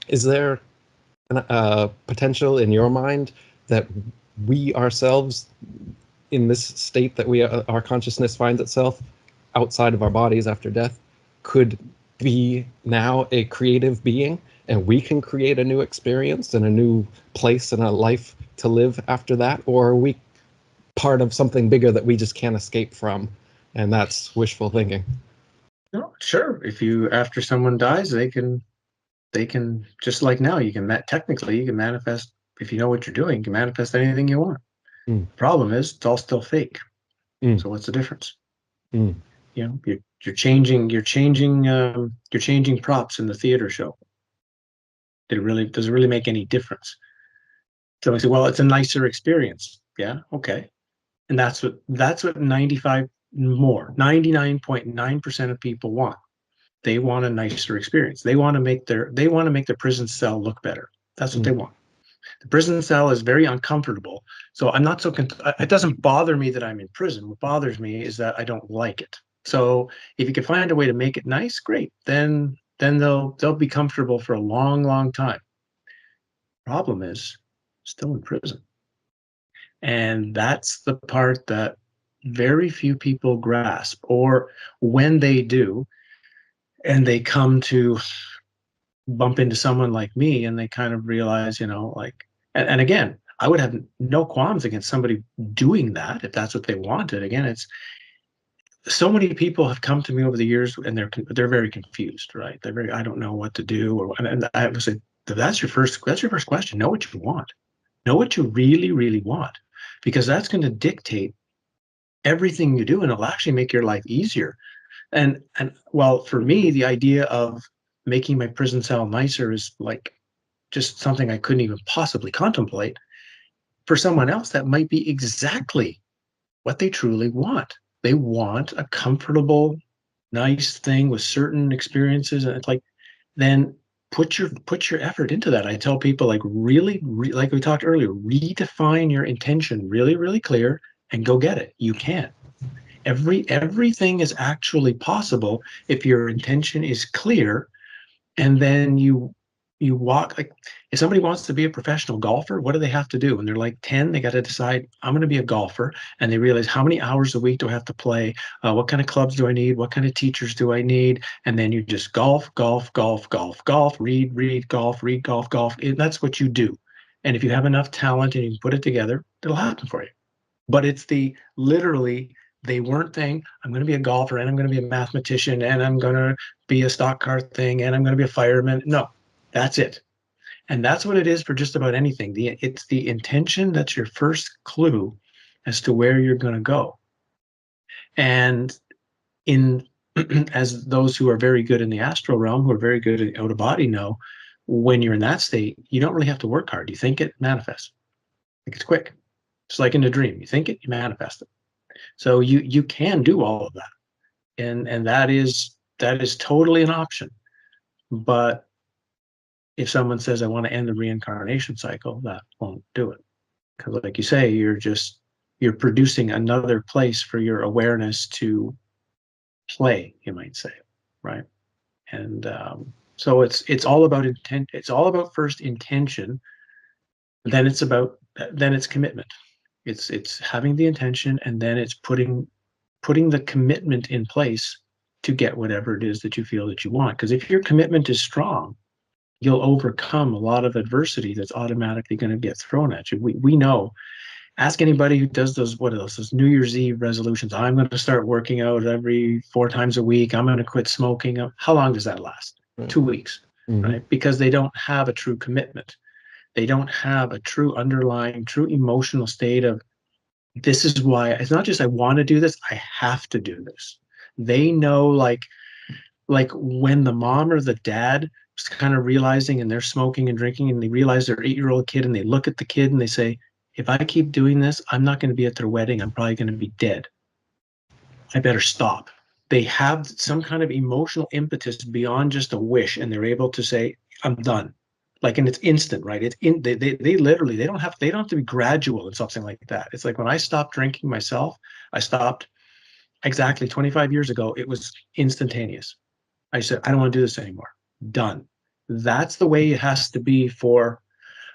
Is there potential in your mind that we ourselves, in this state that our consciousness finds itself outside of our bodies after death, could be now a creative being, and we can create a new experience and a new place and a life to live after that? Or are we part of something bigger that we just can't escape from, and that's wishful thinking? No, sure. If you after someone dies, they can just like now you can technically you can manifest if you know what you're doing. You can manifest anything you want. Mm, The problem is it's all still fake. mm, So what's the difference? mm, You're changing props in the theater show. Does it really make any difference? So I say, well, it's a nicer experience. Yeah, okay. And that's what 99.9% of people want. They want a nicer experience. They want to make their prison cell look better. That's what mm, they want. The prison cell is very uncomfortable. So I'm not so it doesn't bother me that I'm in prison. What bothers me is that I don't like it. So if you can find a way to make it nice, great. Then they'll be comfortable for a long, long time. Problem is still in prison. And that's the part that very few people grasp, or when they do, and they come to bump into someone like me and they kind of realize, like, and again, I would have no qualms against somebody doing that if that's what they wanted. Again, it's so many people have come to me over the years and they're very confused, right? I don't know what to do, and I would say that's your first question. Know what you want. Know what you really, really want, because that's going to dictate everything you do, and it'll actually make your life easier. And well, for me, the idea of making my prison cell nicer is like just something I couldn't even possibly contemplate. For someone else, that might be exactly what they truly want. They want a comfortable, nice thing with certain experiences. And it's like, then put your effort into that. I tell people, like, really, like we talked earlier, redefine your intention really, really clear and go get it. You can. Everything is actually possible if your intention is clear, and then you walk. Like, if somebody wants to be a professional golfer, what do they have to do? When they're like 10, they got to decide, I'm going to be a golfer, and they realize, how many hours a week do I have to play? What kind of clubs do I need? What kind of teachers do I need? And then you just golf, golf, golf, golf, golf, read, golf, read, golf, golf. That's what you do. And if you have enough talent and you can put it together, it'll happen for you. But it's the literally, they weren't saying, I'm going to be a golfer and I'm going to be a mathematician and I'm going to be a stock car thing and I'm going to be a fireman. No, that's it. And that's what it is for just about anything. It's the intention that's your first clue as to where you're going to go. And in as those who are very good in the astral realm, who are very good at out of body, know, when you're in that state, you don't really have to work hard. You think it, manifests. Like, it's quick. It's like in a dream. You think it, you manifest it. So you can do all of that, and that is totally an option. But if someone says, I want to end the reincarnation cycle, that won't do it, because, like you say, you're producing another place for your awareness to play, you might say, right? And so it's all about intent. It's all about first intention. Then it's commitment. It's having the intention, and then it's putting the commitment in place to get whatever it is that you feel that you want. Because if your commitment is strong, you'll overcome a lot of adversity that's automatically going to get thrown at you. We know. Ask anybody who does those New Year's Eve resolutions. I'm going to start working out every 4 times a week. I'm going to quit smoking. How long does that last? Right. 2 weeks, right? Because they don't have a true commitment. They don't have a true underlying, true emotional state of, this is why. It's not just, I want to do this, I have to do this. They know, like when the mom or the dad is kind of realizing, and they're smoking and drinking, and they realize their 8-year-old kid, and they look at the kid and they say, if I keep doing this, I'm not going to be at their wedding. I'm probably going to be dead. I better stop. They have some kind of emotional impetus beyond just a wish, and they're able to say, I'm done. Like, and it's instant, right? It's in, they literally, they don't have to be gradual in something like that. It's like when I stopped drinking myself, I stopped exactly 25 years ago. It was instantaneous. I said, I don't want to do this anymore. Done. That's the way it has to be for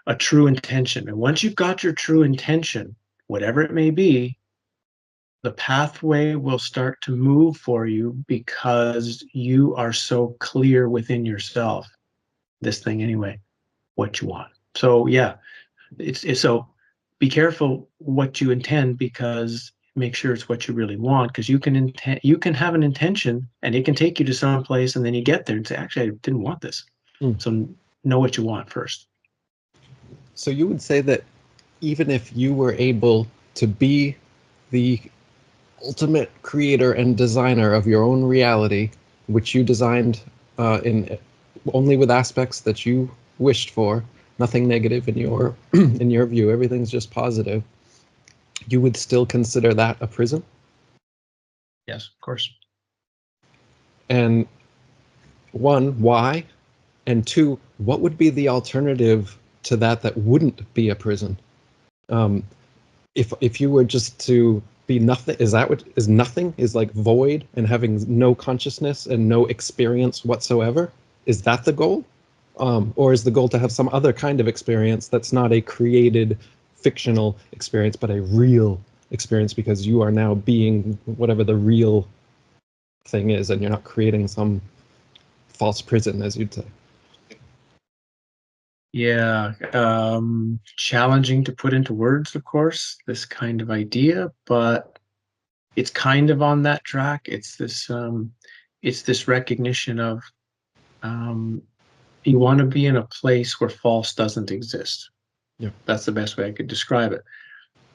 a true intention. And once you've got your true intention, whatever it may be, the pathway will start to move for you, because you are so clear within yourself, this thing anyway, what you want. So yeah, it's so be careful what you intend, because make sure it's what you really want, because you can have an intention and it can take you to some place, and then you get there and say, actually, I didn't want this. So know what you want first. So you would say that even if you were able to be the ultimate creator and designer of your own reality, which you designed in only with aspects that you wished for, nothing negative in your in your view, everything's just positive, you would still consider that a prison? Yes, of course. And one, why? And two, what would be the alternative to that wouldn't be a prison? If you were just to be nothing, is that what is nothing? Is like void and having no consciousness and no experience whatsoever? Is that the goal? Or is the goal to have some other kind of experience that's not a created fictional experience, but a real experience, because you are now being whatever the real thing is, and you're not creating some false prison, as you'd say? Yeah, challenging to put into words, of course, this kind of idea, but it's kind of on that track. It's this recognition of, you want to be in a place where false doesn't exist. Yeah. That's the best way I could describe it.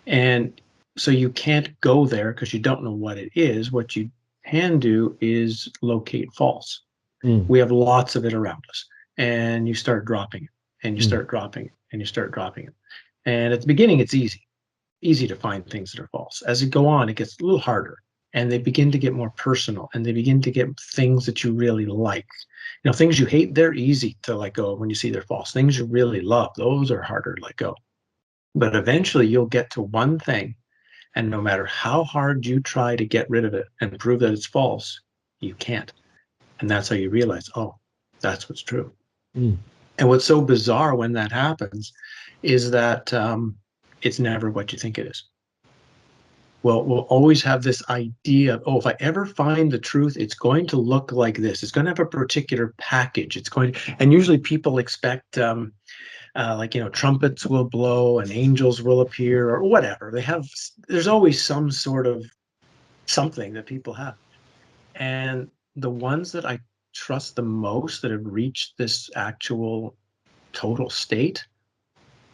And so you can't go there because you don't know what it is. What you can do is locate false. We have lots of it around us, and you start dropping it, and you start dropping it, and you start dropping it. And at the beginning, it's easy to find things that are false. As you go on, it gets a little harder. and they begin to get more personal, and they begin to get things that you really like. Things you hate, they're easy to let go of when you see they're false. Things you really love, those are harder to let go. But eventually you'll get to one thing, and no matter how hard you try to get rid of it and prove that it's false, you can't. And that's how you realize, oh, that's what's true. Mm. And what's so bizarre when that happens is that it's never what you think it is. Well, we'll always have this idea of, oh, if I ever find the truth, it's going to look like this. It's going to have a particular package. It's going to, and usually people expect, trumpets will blow and angels will appear or whatever. There's always some sort of something that people have. And the ones that I trust the most that have reached this actual total state,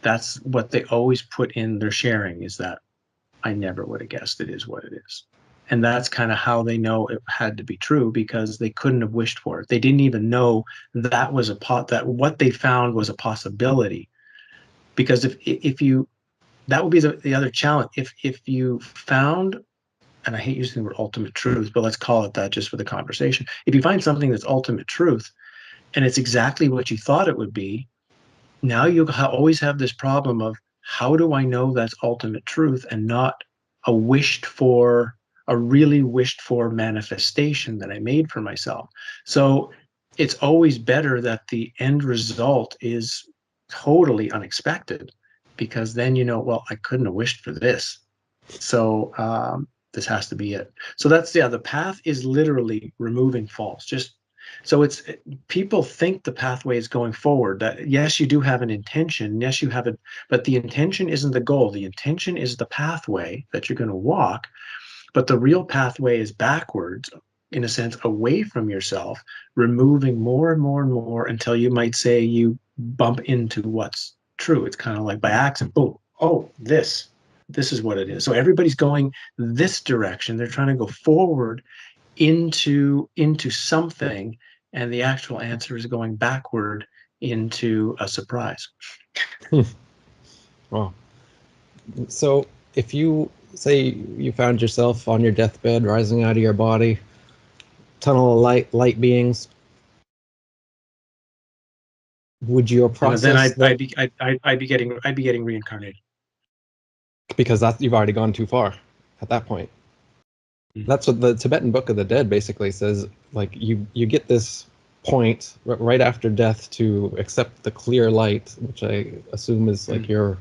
that's what they always put in their sharing, is that I never would have guessed it is what it is. And that's kind of how they know it had to be true, because they couldn't have wished for it. They didn't even know that was that what they found was a possibility. Because if you, that would be the other challenge. If you found, and I hate using the word ultimate truth, but let's call it that just for the conversation. If you find something that's ultimate truth and it's exactly what you thought it would be, now you always have this problem of, how do I know that's ultimate truth and not a really wished for manifestation that I made for myself? So it's always better that the end result is totally unexpected, because then well, I couldn't have wished for this. So this has to be it. So that's, the path is literally removing false. Just so people think the pathway is going forward, that yes, you do have an intention, yes, you have it, but the intention isn't the goal. The intention is the pathway that you're going to walk, but the real pathway is backwards, in a sense, away from yourself, removing more and more and more until you might say you bump into what's true. It's kind of like by accident, boom, oh, this is what it is. So everybody's going this direction. They're trying to go forward into something, and the actual answer is going backward into a surprise. Wow. So if you say you found yourself on your deathbed, rising out of your body, tunnel of light beings, would your process And then I'd be getting reincarnated, because you've already gone too far at that point. That's what the Tibetan Book of the Dead basically says. Like you get this point right after death to accept the clear light, which I assume is like your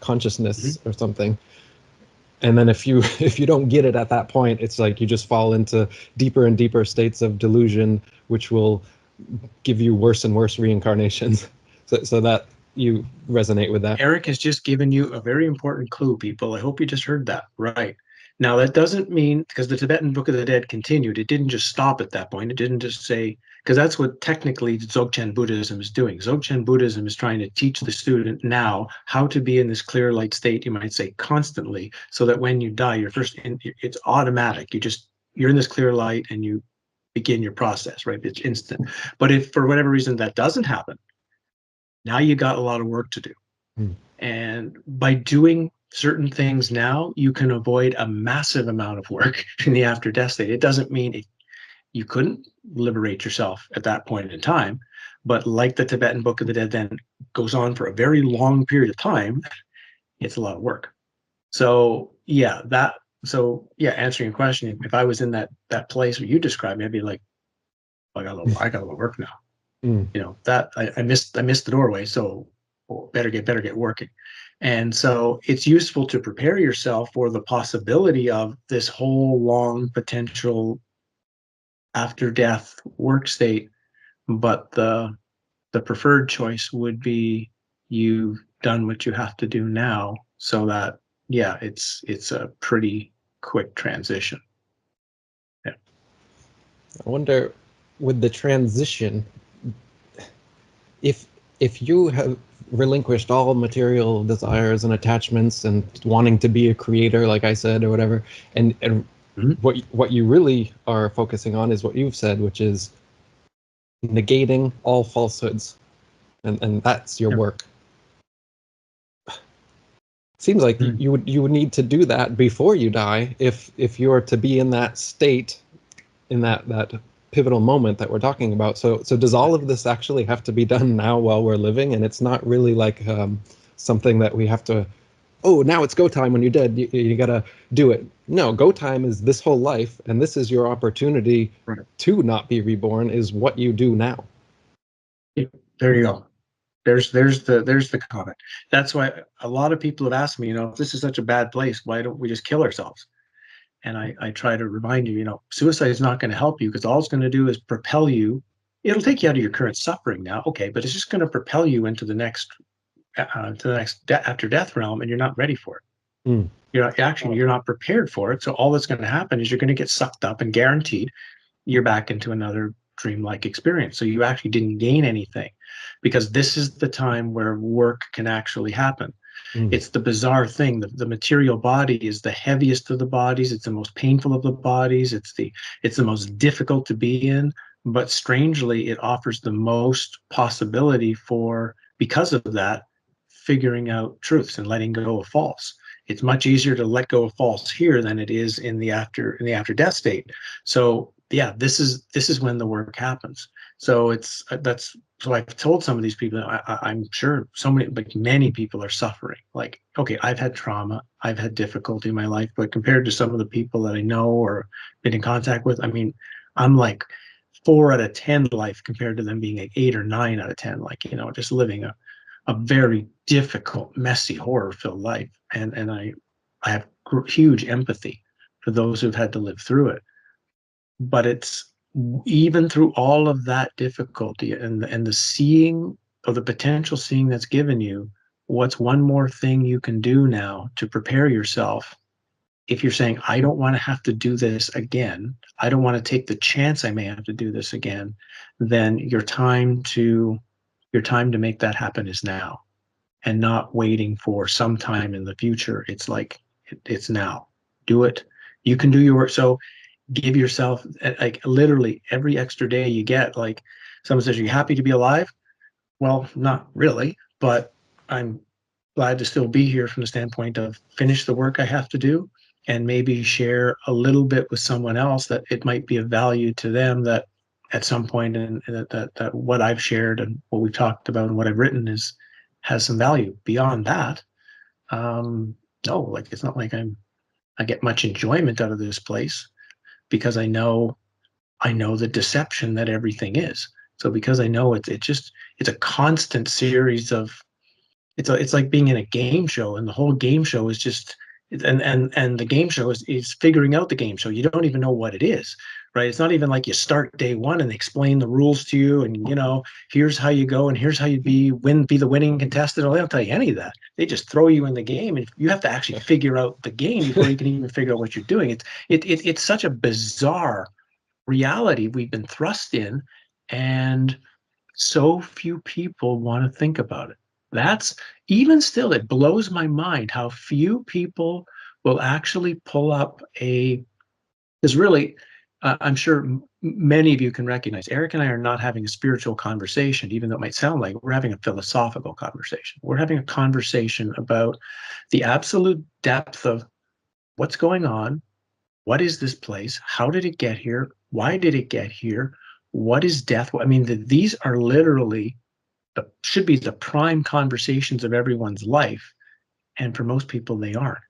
consciousness or something. And then if you don't get it at that point, it's like you just fall into deeper and deeper states of delusion, which will give you worse and worse reincarnations. So that you resonate with that. Eric has just given you a very important clue, people. I hope you just heard that. Right. Now, that doesn't mean, because the Tibetan Book of the Dead continued, it didn't just stop at that point. It didn't just say, because that's what technically Dzogchen Buddhism is doing. Dzogchen Buddhism is trying to teach the student now how to be in this clear light state, you might say constantly, so that when you die, it's automatic. You're in this clear light and you begin your process, right? It's instant. But if for whatever reason that doesn't happen, now you got a lot of work to do. And by doing certain things now, you can avoid a massive amount of work in the after death state. It doesn't mean you couldn't liberate yourself at that point in time, but like the Tibetan Book of the Dead then goes on for a very long period of time, it's a lot of work. So answering your question, if I was in that place where you described me, I'd be like, I got a little work now. That I missed the doorway, so better get working. And so it's useful to prepare yourself for the possibility of this whole long potential after death work state. But the preferred choice would be, you've done what you have to do now, so that it's a pretty quick transition. Yeah. I wonder, with the transition, if you have relinquished all material desires and attachments and wanting to be a creator, like I said, or whatever, and what you really are focusing on is what you've said, which is negating all falsehoods, and that's your work. Seems like Mm. you would need to do that before you die if you're to be in that state, in that pivotal moment that we're talking about. So does all of this actually have to be done now while we're living? And it's not really like something that we have to, oh, now it's go time when you're dead. You gotta do it. No, go time is this whole life, and this is your opportunity Right. to not be reborn. Is what you do now. Yeah, there you go. There's the comment. That's why a lot of people have asked me, if this is such a bad place, why don't we just kill ourselves? And I try to remind you, suicide is not going to help you because all it's going to do is propel you. It'll take you out of your current suffering now, okay, but it's just going to propel you into the next after death realm, and you're not ready for it. Mm. You're not prepared for it. So all that's going to happen is you're going to get sucked up, and guaranteed you're back into another dreamlike experience. So you actually didn't gain anything, because this is the time where work can actually happen. Mm. It's the bizarre thing. The material body is the heaviest of the bodies. It's the most painful of the bodies. It's the most difficult to be in. But strangely, it offers the most possibility for, because of that, figuring out truths and letting go of false. It's much easier to let go of false here than it is in the after death state. So yeah, this is when the work happens. So that's so I've told some of these people, I'm sure so many, like many people are suffering. Like, okay, I've had trauma, I've had difficulty in my life, but compared to some of the people that I know or been in contact with, I mean, I'm like 4 out of 10 life compared to them being like 8 or 9 out of 10, like, just living a very difficult, messy, horror-filled life. And I have huge empathy for those who've had to live through it. But it's even through all of that difficulty and the seeing of the potential seeing that's given you, what's one more thing you can do now to prepare yourself? If you're saying, I don't want to have to do this again, I don't want to take the chance I may have to do this again, then your time to make that happen is now, and not waiting for some time in the future. It's like it's now. Do it. You can do your work. So give yourself, like, literally every extra day you get. Like, someone says, "Are you happy to be alive?" Well, not really, but I'm glad to still be here from the standpoint of finish the work I have to do, and maybe share a little bit with someone else that it might be of value to them, that at some point, and that what I've shared and what we've talked about and what I've written has some value. Beyond that, no, like, it's not like I get much enjoyment out of this place, because I know the deception that everything is. So because I know it's a constant series of, it's like being in a game show, and the whole game show is just, and the game show is figuring out the game show. You don't even know what it is, right? It's not even like you start day one and they explain the rules to you, and here's how you go, and here's how you be the winning contestant. Well, they don't tell you any of that. They just throw you in the game, and you have to actually figure out the game before you can even figure out what you're doing. It's such a bizarre reality we've been thrust in, and so few people want to think about it. That's, even still, it blows my mind how few people will actually pull up a, because really, I'm sure many of you can recognize Eric and I are not having a spiritual conversation, even though it might sound like we're having a philosophical conversation. We're having a conversation about the absolute depth of what's going on. What is this place? How did it get here? Why did it get here? What is death? I mean, these are literally should be the prime conversations of everyone's life, and for most people, they aren't.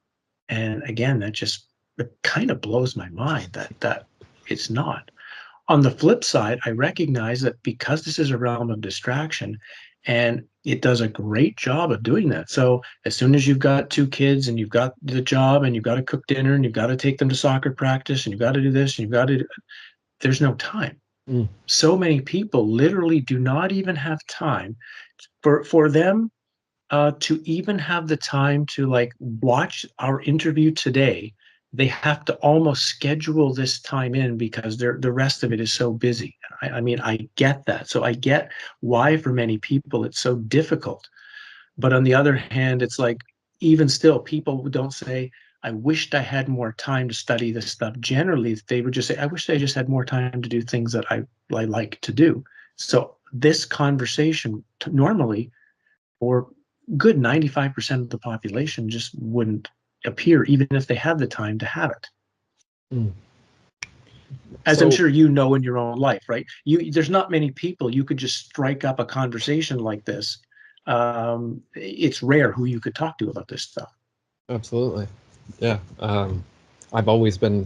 And again, it kind of blows my mind that it's not. On the flip side, I recognize that because this is a realm of distraction, and it does a great job of doing that. So as soon as you've got 2 kids and you've got the job and you've got to cook dinner and you've got to take them to soccer practice and you've got to do this and there's no time. Mm. So many people literally do not even have time for them to even have the time to, like, watch our interview today. They have to almost schedule this time in because the rest of it is so busy. I mean, I get that. So I get why for many people it's so difficult. But on the other hand, it's like, even still, people don't say, I wished I had more time to study this stuff. Generally, they would just say, I wish I just had more time to do things that I like to do. So this conversation normally, or good 95% of the population just wouldn't appear, even if they had the time to have it. Mm. As I'm So sure you know in your own life, right? There's not many people you could just strike up a conversation like this. It's rare who you could talk to about this stuff. absolutely, yeah. I've always been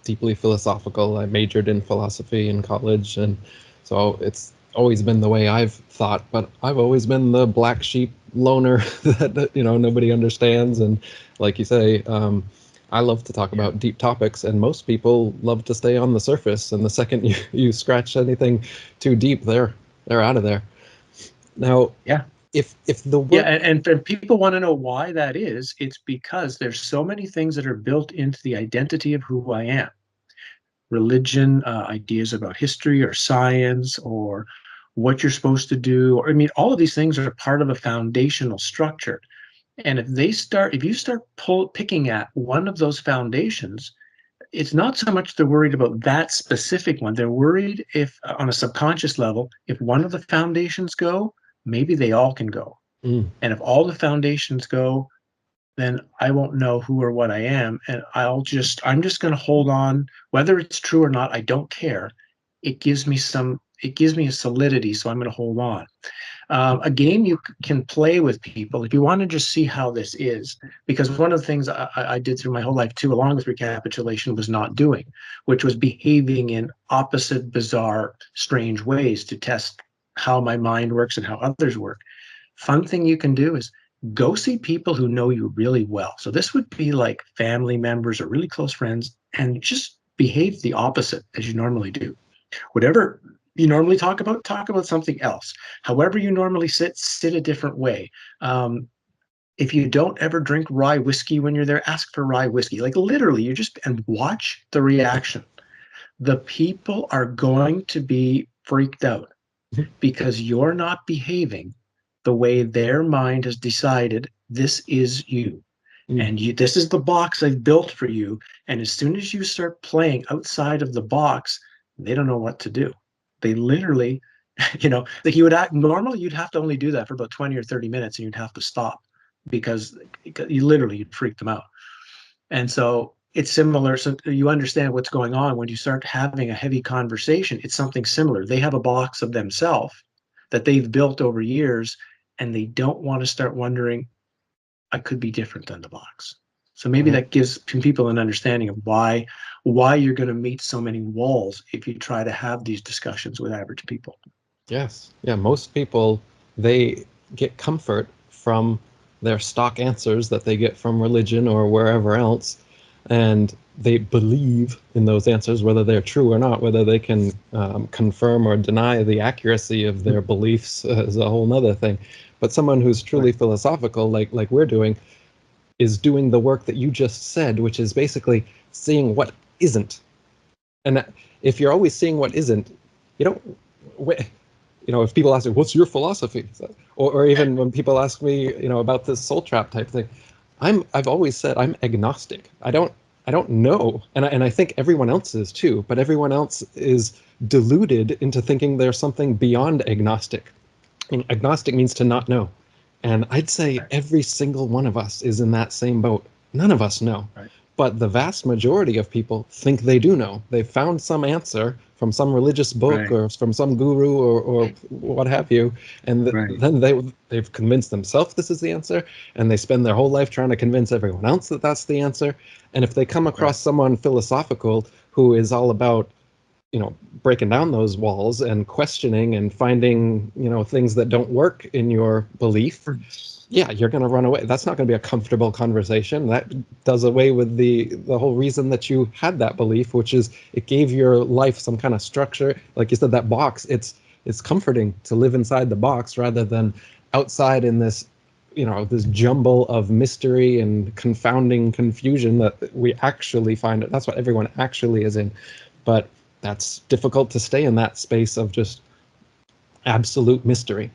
deeply philosophical. I majored in philosophy in college, and so it's always been the way I've thought. But I've always been the black sheep loner that nobody understands. And like you say, I love to talk Yeah. about deep topics, and most people love to stay on the surface. And the second you scratch anything too deep, they're out of there. Now, Yeah. if the Yeah, work, and people want to know why that is. It's because there's so many things that are built into the identity of who I am. Religion, ideas about history or science or what you're supposed to do. Or, I mean, all of these things are part of a foundational structure. And if you start picking at one of those foundations, it's not so much they're worried about that specific one. They're worried if, on a subconscious level, if one of the foundations go, maybe they all can go. mm, And if all the foundations go, then I won't know who or what I am. And I'm just going to hold on, whether it's true or not, I don't care. It gives me a solidity. So I'm going to hold on. A game you can play with people if you want to just see how this is, because one of the things I did through my whole life too, along with recapitulation, was not doing, which was behaving in opposite, bizarre, strange ways to test how my mind works and how others work. Fun thing you can do is go see people who know you really well. So this would be like family members or really close friends, and just behave the opposite as you normally do. Whatever you normally talk about something else. However you normally sit a different way. If you don't ever drink rye whiskey when you're there, ask for rye whiskey. Like literally, and watch the reaction. The people are going to be freaked out because you're not behaving the way their mind has decided this is you. mm, And this is the box I've built for you. And as soon as you start playing outside of the box, they don't know what to do. They literally, like you would act normally, you'd have to only do that for about 20 or 30 minutes and you'd have to stop because you'd freak them out. And so it's similar. So you understand what's going on when you start having a heavy conversation. It's something similar. They have a box of themselves that they've built over years, and they don't want to start wondering, I could be different than the box. So maybe uh, that gives people an understanding of why you're going to meet so many walls if you try to have these discussions with average people. yes, yeah, most people, they get comfort from their stock answers that they get from religion or wherever else, and they believe in those answers, whether they're true or not. Whether they can confirm or deny the accuracy of their beliefs is a whole nother thing. But someone who's Right. truly philosophical, like we're doing, is doing the work that you just said, which is basically seeing what isn't. And if you're always seeing what isn't, you don't. If people ask me, "What's your philosophy?" or even when people ask me, about this soul trap type thing, I've always said I'm agnostic. I don't know, and I think everyone else is too. But everyone else is deluded into thinking there's something beyond agnostic. And agnostic means to not know. And I'd say Right. every single one of us is in that same boat. None of us know. Right. But the vast majority of people think they do know. They've found some answer from some religious book Right. or from some guru or what have you. And Right. then they've convinced themselves this is the answer. And they spend their whole life trying to convince everyone else that that's the answer. And if they come Right. across someone philosophical who is all about breaking down those walls and questioning and finding things that don't work in your belief, yeah, you're going to run away. That's not going to be a comfortable conversation. That does away with the whole reason that you had that belief, which is it gave your life some kind of structure. Like you said, that box, it's comforting to live inside the box rather than outside in this jumble of mystery and confounding confusion that we actually find. That's what everyone actually is in. But that's difficult to stay in that space of just absolute mystery.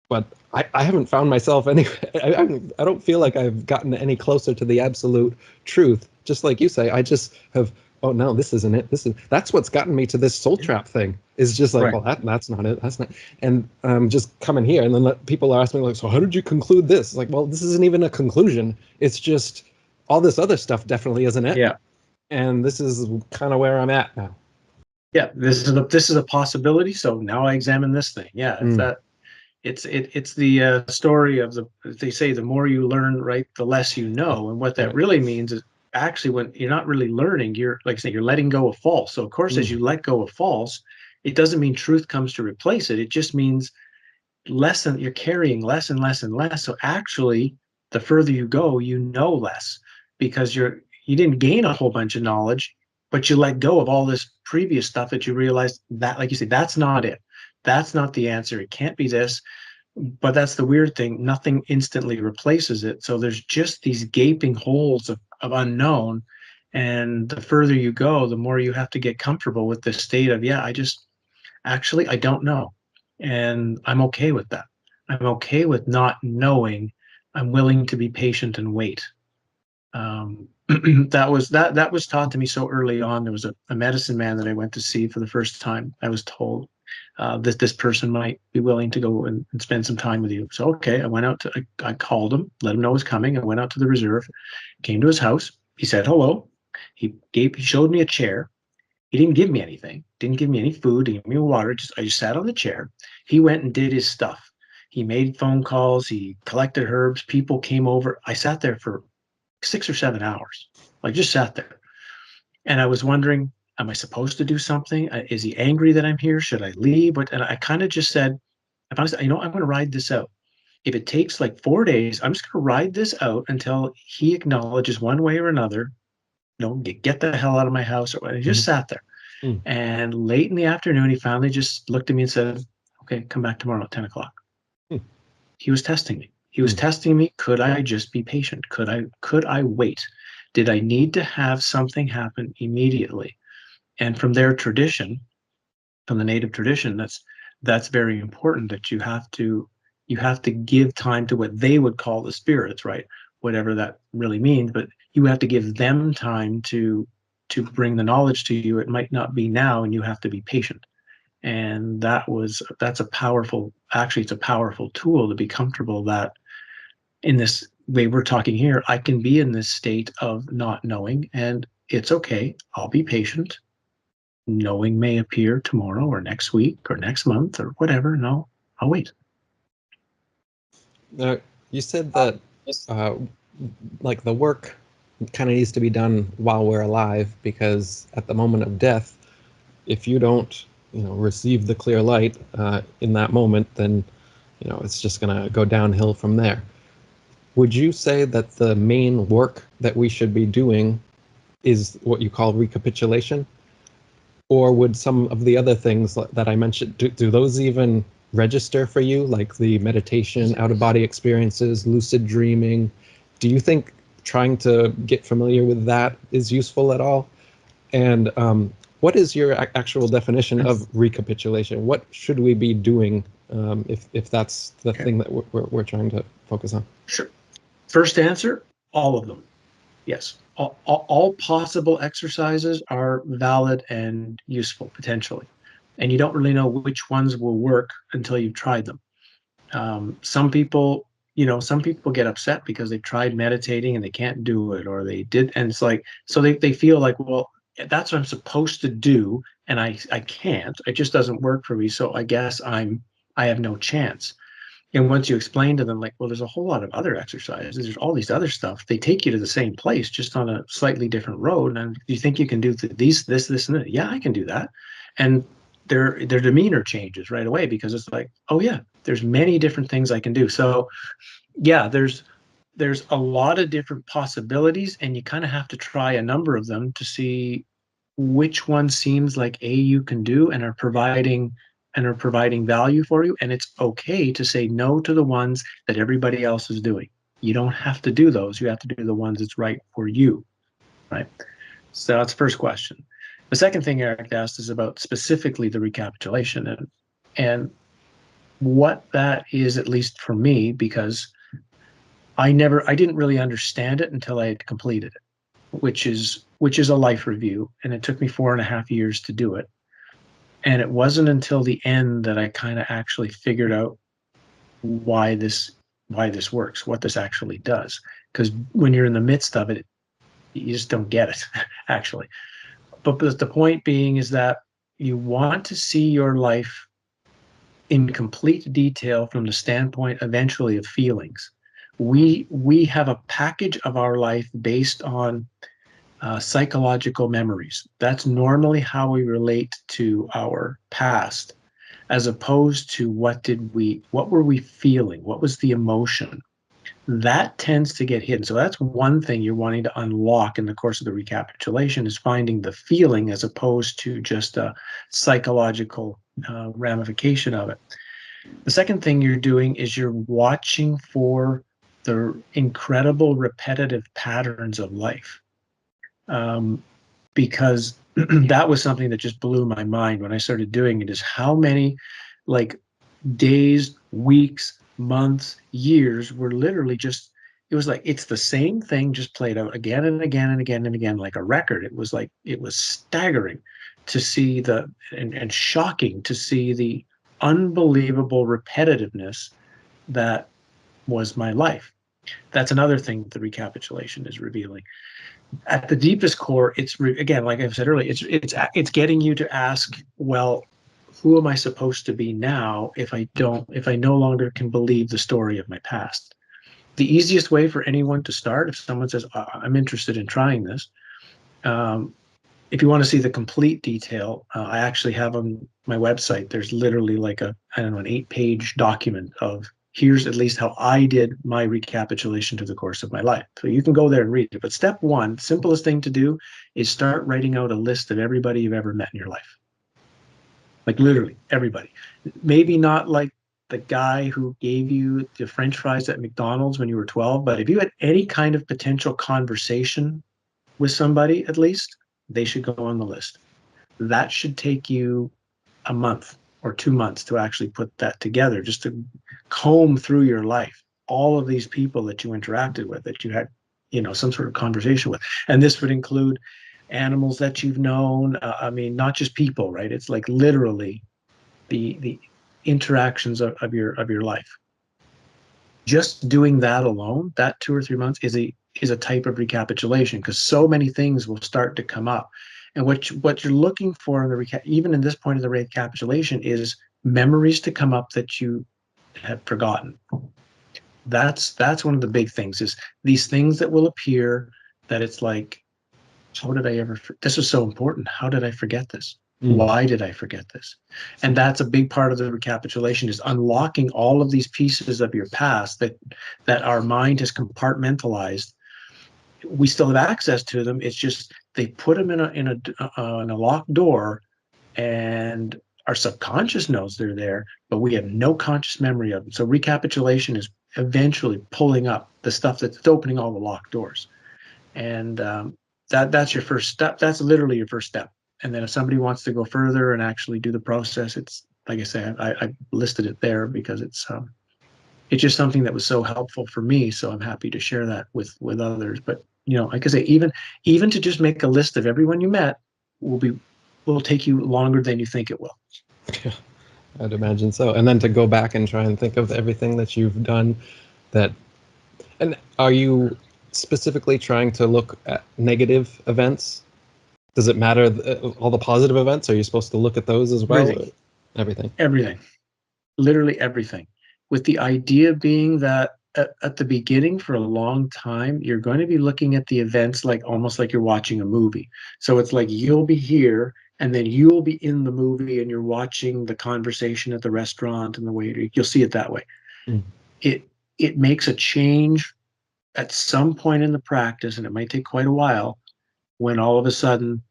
But I haven't found myself any. I don't feel like I've gotten any closer to the absolute truth. Just like you say, I just have oh no, this isn't it. That's what's gotten me to this soul trap thing. Is just like, Right. well, that's not it. That's not. And just coming here, and then people are asking me like, so how did you conclude this? Like, well, this isn't even a conclusion. It's just all this other stuff definitely isn't it. Yeah. And this is kind of where I'm at now. Yeah. This is a possibility. So now I examine this thing. Yeah. It's Mm. that. It's the story of they say the more you learn, right, the less you know. And what that Right. really means is actually when you're not really learning, you're like I say, you're letting go of false. So of course, as Mm. you let go of false, it doesn't mean truth comes to replace it. It just means you're carrying less and less and less. So actually, the further you go, you know less because you didn't gain a whole bunch of knowledge, but you let go of all this previous stuff that you realized that, like you said, that's not it. That's not the answer. It can't be this. But that's the weird thing. Nothing instantly replaces it. So there's just these gaping holes of unknown. And the further you go, the more you have to get comfortable with this state of, yeah, I don't know. And I'm okay with that. I'm okay with not knowing. I'm willing to be patient and wait. That was taught to me so early on. There was a medicine man that I went to see for the first time. I was told that this person might be willing to go and spend some time with you. So okay, I called him, let him know I was coming. I went out to the reserve, came to his house. He said hello. He showed me a chair. He didn't give me anything, didn't give me any food, didn't give me water. I just sat on the chair. He went and did his stuff. He made phone calls. He collected herbs. People came over. I sat there for 6 or 7 hours, like just sat there. And I was wondering, am I supposed to do something? Is he angry that I'm here? Should I leave? And I kind of just said, if I was, I'm going to ride this out. If it takes like 4 days, I'm just going to ride this out until he acknowledges one way or another, get the hell out of my house. Or I just Mhm. sat there. Mm. And late in the afternoon, he finally just looked at me and said, okay, come back tomorrow at 10 o'clock. Mm. He was testing me. He was Mm. testing me. Could I just be patient? Could I wait? Did I need to have something happen immediately? And from their tradition, from the native tradition, that's very important that you have to give time to what they would call the spirits, right? Whatever that really means, but you have to give them time to bring the knowledge to you. It might not be now, and you have to be patient. And that's it's a powerful tool to be comfortable that in this way we're talking here, I can be in this state of not knowing, and it's okay. I'll be patient. Knowing may appear tomorrow or next week or next month or whatever. No, I'll wait. Now, you said that uh, like the work kind of needs to be done while we're alive because at the moment of death, if you don't, receive the clear light in that moment, then it's just gonna go downhill from there. Would you say that the main work that we should be doing is what you call recapitulation? Or would some of the other things that I mentioned, do those even register for you, like the meditation, out of body experiences, lucid dreaming? Do you think trying to get familiar with that is useful at all? And what is your actual definition of recapitulation? What should we be doing if that's the Okay. thing that we're trying to focus on? Sure. First answer, all of them. Yes. All possible exercises are valid and useful potentially. And you don't really know which ones will work until you've tried them. Some people get upset because they tried meditating and they can't do it, or they did, and it's like, so they feel like, well, that's what I'm supposed to do, and I can't. It just doesn't work for me. So I guess I have no chance. And once you explain to them, like, well, there's a whole lot of other exercises, there's all these other stuff, they take you to the same place, just on a slightly different road. And you think you can do this, and that? Yeah, I can do that. And their demeanor changes right away because it's like, oh yeah, there's many different things I can do. So yeah, there's a lot of different possibilities, and you kind of have to try a number of them to see which one seems like you can do and are providing value for you. And it's okay to say no to the ones that everybody else is doing. You don't have to do those. You have to do the ones that's right for you, right? So that's the first question. The second thing Eric asked is about specifically the recapitulation and what that is, at least for me, because I didn't really understand it until I had completed it. which is a life review, and it took me 4.5 years to do it. And it wasn't until the end that I kind of actually figured out why this works, what this actually does. Because when you're in the midst of it, you just don't get it, actually. But the point being is that you want to see your life in complete detail from the standpoint eventually of feelings. We have a package of our life based on psychological memories. That's normally how we relate to our past, as opposed to what were we feeling? What was the emotion? That tends to get hidden. So that's one thing you're wanting to unlock in the course of the recapitulation, is finding the feeling as opposed to just a psychological ramification of it. The second thing you're doing is you're watching for the incredible repetitive patterns of life. Because that was something that just blew my mind when I started doing it, is how many like days, weeks, months, years were literally just, it was like it's the same thing just played out again and again and again and again like a record. It was staggering to see and shocking to see the unbelievable repetitiveness that was my life. That's another thing that the recapitulation is revealing. At the deepest core, again, like I said earlier, it's getting you to ask, well, who am I supposed to be now if I no longer can believe the story of my past? The easiest way for anyone to start, if someone says, I'm interested in trying this, if you want to see the complete detail, I actually have on my website, there's literally like an 8-page document of, here's at least how I did my recapitulation to the course of my life. So you can go there and read it. But step one, simplest thing to do, is start writing out a list of everybody you've ever met in your life. Like literally everybody. Maybe not like the guy who gave you the French fries at McDonald's when you were 12, but if you had any kind of potential conversation with somebody, at least, they should go on the list. That should take you a month or 2 months to actually put that together, just to comb through your life, all of these people that you interacted with, that you had, some sort of conversation with. And this would include animals that you've known. I mean, not just people, right? It's like literally the interactions of your life. Just doing that alone, that 2 or 3 months, is a type of recapitulation, because so many things will start to come up. And what you're looking for in the even in this point of the recapitulation, is memories to come up that you have forgotten. That's one of the big things, is these things that will appear that it's like, how did I ever, this was so important. How did I forget this? Why did I forget this? And that's a big part of the recapitulation, is unlocking all of these pieces of your past that our mind has compartmentalized. We still have access to them. It's just they put them in a locked door, and our subconscious knows they're there, but we have no conscious memory of them. So recapitulation is eventually pulling up the stuff that's opening all the locked doors. And that's your first step. That's literally your first step. And then if somebody wants to go further and actually do the process, it's like I say, I listed it there because it's just something that was so helpful for me. So I'm happy to share that with others. But like I say, even to just make a list of everyone you met will take you longer than you think it will. Yeah, I'd imagine so. And then to go back and try and think of everything that you've done, and are you specifically trying to look at negative events? Does it matter, all the positive events? Are you supposed to look at those as well? Everything. Literally everything. With the idea being that at the beginning, for a long time, you're going to be looking at the events like almost like you're watching a movie. So it's like you'll be here, and then you'll be in the movie, and you're watching the conversation at the restaurant and the waiter. You'll see it that way. It makes a change at some point in the practice, and it might take quite a while, when all of a sudden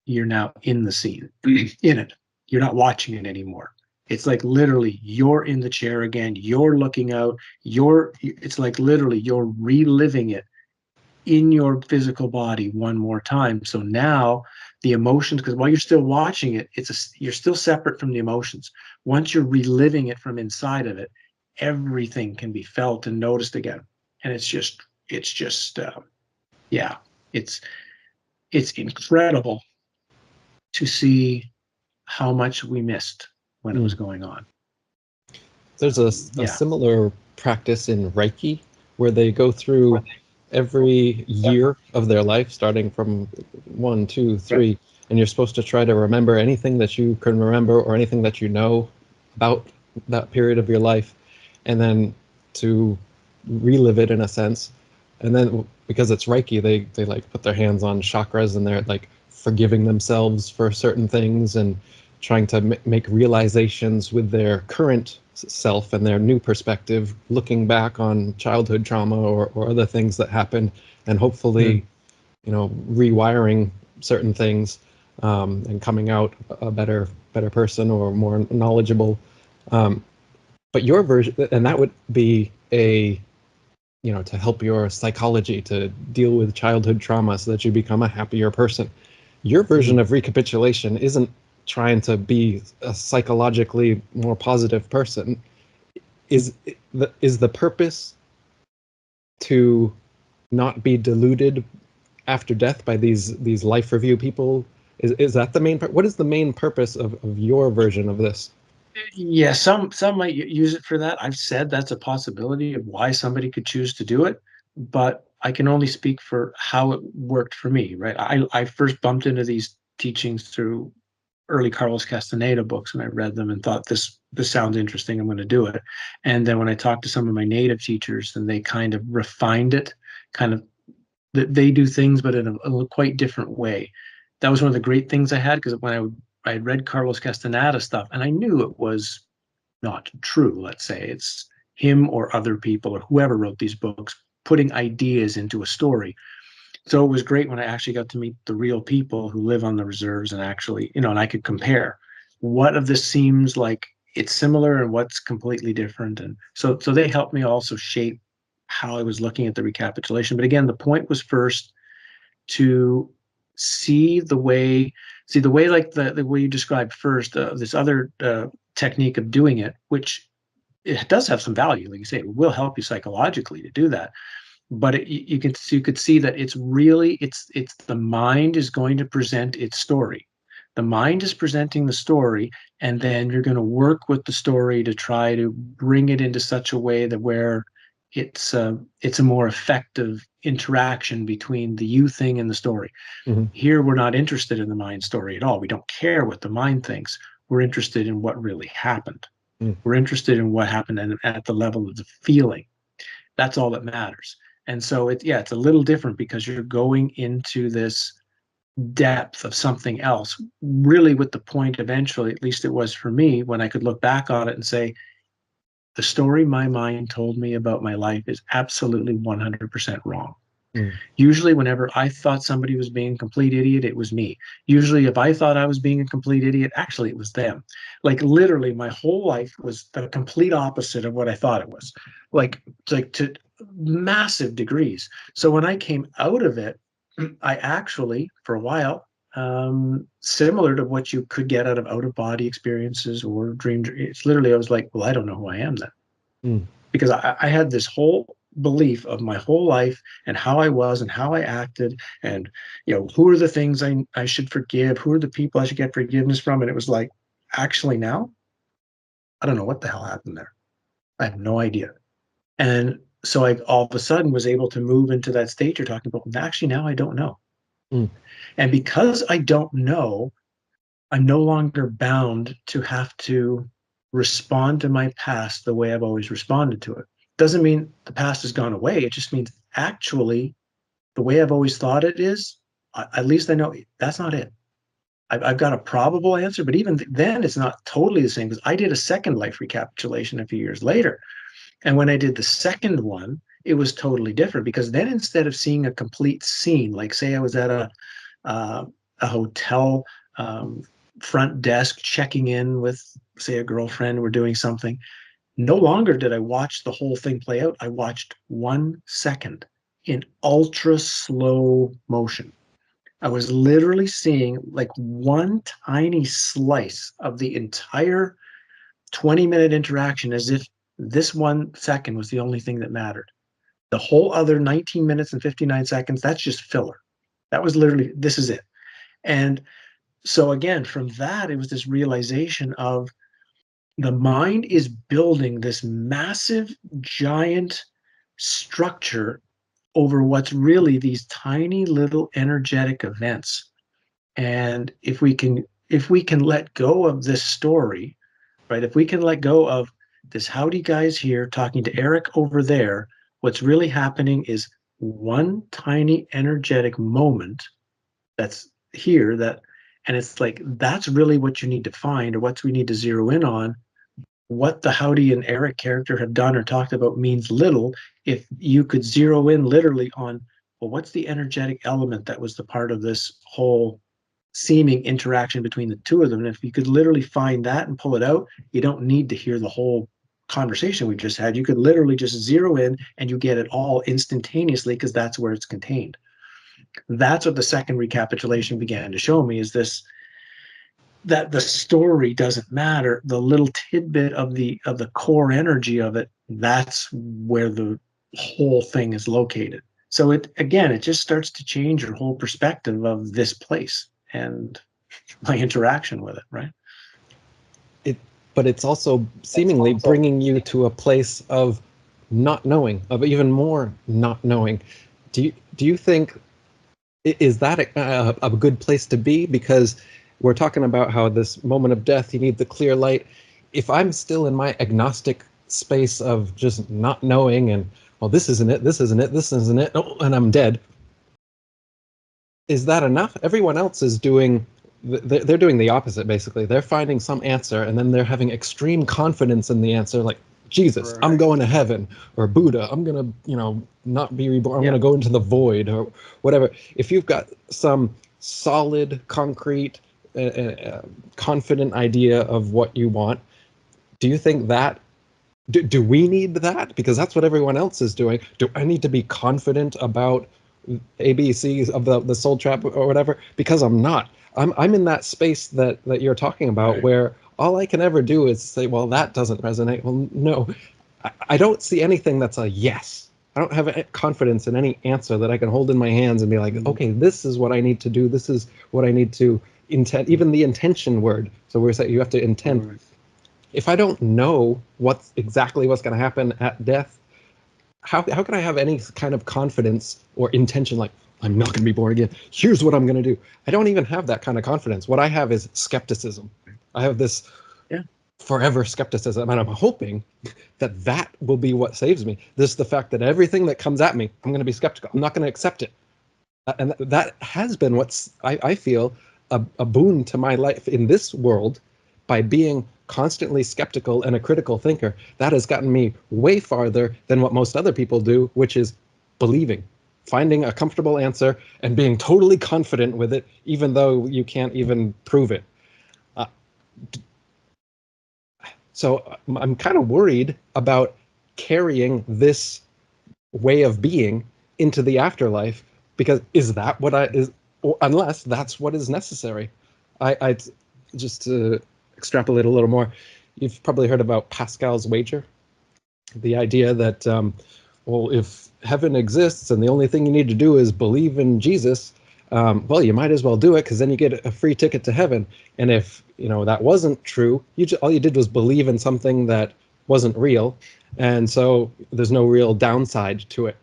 you're now in the scene, in it. You're not watching it anymore. It's like literally you're in the chair again. You're looking out. It's like literally you're reliving it in your physical body one more time. So now the emotions, because while you're still watching it, you're still separate from the emotions. Once you're reliving it from inside of it, everything can be felt and noticed again. And it's just, yeah, it's it's incredible to see how much we missed when it was going on. There's a Yeah. similar practice in Reiki where they go through every year of their life, starting from 1, 2, 3, and you're supposed to try to remember anything that you can remember or anything that you know about that period of your life, and then to relive it in a sense. And then because it's Reiki, they like put their hands on chakras and they're like forgiving themselves for certain things and trying to make realizations with their current self and their new perspective, looking back on childhood trauma or other things that happened, and hopefully, rewiring certain things, and coming out a better person or more knowledgeable. But your version, and that would be to help your psychology to deal with childhood trauma so that you become a happier person. Your version of recapitulation isn't trying to be a psychologically more positive person. Is the purpose to not be deluded after death by these life review people? Is that the main part? What is the main purpose of your version of this? Yeah, some might use it for that. I've said that's a possibility of why somebody could choose to do it, but I can only speak for how it worked for me, right? I first bumped into these teachings through early Carlos Castaneda books, and I read them and thought this sounds interesting. I'm going to do it. And then when I talked to some of my native teachers, then they kind of refined it, kind of they do things, but in a quite different way. That was one of the great things I had, because when I had read Carlos Castaneda stuff, and I knew it was not true. Let's say it's him or other people or whoever wrote these books putting ideas into a story. So it was great when I actually got to meet the real people who live on the reserves and actually, and I could compare what of this seems like it's similar and what's completely different. And so they helped me also shape how I was looking at the recapitulation. But again, the point was first to see the way like the way you described first, this other technique of doing it, which it does have some value. Like you say, it will help you psychologically to do that, but you could see that it's the mind is going to present its story. The mind is presenting the story, and then you're going to work with the story to try to bring it into such a way that where it's a more effective interaction between the you thing and the story. Mm-hmm. Here, we're not interested in the mind story at all. We don't care what the mind thinks. We're interested in what really happened. Mm. We're interested in what happened at the level of the feeling. That's all that matters. And so it's a little different because you're going into this depth of something else, really with the point eventually, at least it was for me, when I could look back on it and say, the story my mind told me about my life is absolutely 100% wrong. Mm. Usually, whenever I thought somebody was being a complete idiot, it was me. Usually, if I thought I was being a complete idiot, actually, it was them. Like literally, my whole life was the complete opposite of what I thought it was. Like to massive degrees. So when I came out of it, I actually, for a while, similar to what you could get out of out of body experiences or dream. It's literally, I was like, well, I don't know who I am then, Mm. because I had this whole belief of my whole life and how I was and how I acted, and who are the things I should forgive, who are the people I should get forgiveness from, and it was like, actually now I don't know what the hell happened there. I have no idea. And so I all of a sudden was able to move into that state you're talking about. Actually, now I don't know. Mm. And because I don't know, I'm no longer bound to have to respond to my past the way I've always responded to it. Doesn't mean the past has gone away. It just means actually the way I've always thought it is, at least I know that's not it. I've got a probable answer, but even then it's not totally the same, because I did a second life recapitulation a few years later. And when I did the second one, it was totally different, because then instead of seeing a complete scene, like say I was at a hotel um, front desk checking in with, say, a girlfriend, we're doing something. No longer did I watch the whole thing play out. I watched 1 second in ultra slow motion. I was literally seeing like one tiny slice of the entire 20-minute interaction, as if this 1 second was the only thing that mattered. The whole other 19 minutes and 59 seconds, that's just filler. That was literally, this is it. And so again, from that, it was this realization of the mind is building this massive, giant structure over what's really these tiny little energetic events. And if we can let go of this story, right? If we can let go of this Howdy guy's here talking to Eric over there, what's really happening is one tiny energetic moment that's here that, and it's like that's really what you need to find, or what we need to zero in on. What the Howdy and Eric character have done or talked about means little if you could zero in literally on, well, what's the energetic element that was the part of this whole seeming interaction between the two of them. And if you could literally find that and pull it out, you don't need to hear the whole conversation we just had. You could literally just zero in and you get it all instantaneously because that's where it's contained. That's what the second recapitulation began to show me, is this, that the story doesn't matter. The little tidbit of the core energy of it, that's where the whole thing is located. So it, again, it just starts to change your whole perspective of this place and my interaction with it, right? It, but it's also seemingly bringing you to a place of not knowing, of even more not knowing. Do you think, is that a good place to be? Because we're talking about how this moment of death, you need the clear light. If I'm still in my agnostic space of just not knowing and, well, this isn't it, this isn't it, this isn't it, oh, and I'm dead, is that enough? Everyone else is doing, they're doing the opposite, basically. They're finding some answer, and then they're having extreme confidence in the answer, like, Jesus, right, I'm going to heaven, or Buddha, I'm going to, not be reborn, I'm going to go into the void, or whatever. If you've got some solid, concrete, confident idea of what you want, do you think that, do we need that? Because that's what everyone else is doing. Do I need to be confident about ABCs of the soul trap or whatever? Because I'm not. I'm in that space that you're talking about, right, where all I can ever do is say, well, that doesn't resonate. Well, no, I don't see anything that's a yes. I don't have confidence in any answer that I can hold in my hands and be like, okay, this is what I need to do. This is what I need to intend. Even the intention word. So we're saying you have to intend. Right. If I don't know what's going to happen at death, how can I have any kind of confidence or intention, like, I'm not going to be born again, here's what I'm going to do? I don't even have that kind of confidence. What I have is skepticism. I have this forever skepticism, and I'm hoping that will be what saves me. This is the fact that everything that comes at me, I'm going to be skeptical. I'm not going to accept it. And that has been what's, I feel, a boon to my life in this world, by being constantly skeptical and a critical thinker. That has gotten me way farther than what most other people do, which is believing, finding a comfortable answer and being totally confident with it, even though you can't even prove it. So I'm kind of worried about carrying this way of being into the afterlife, because is that what or unless that's what is necessary. I just to extrapolate a little more, you've probably heard about Pascal's wager, the idea that, well, if heaven exists and the only thing you need to do is believe in Jesus, well, you might as well do it, because then you get a free ticket to heaven. And if that wasn't true, all you did was believe in something that wasn't real, and so there's no real downside to it.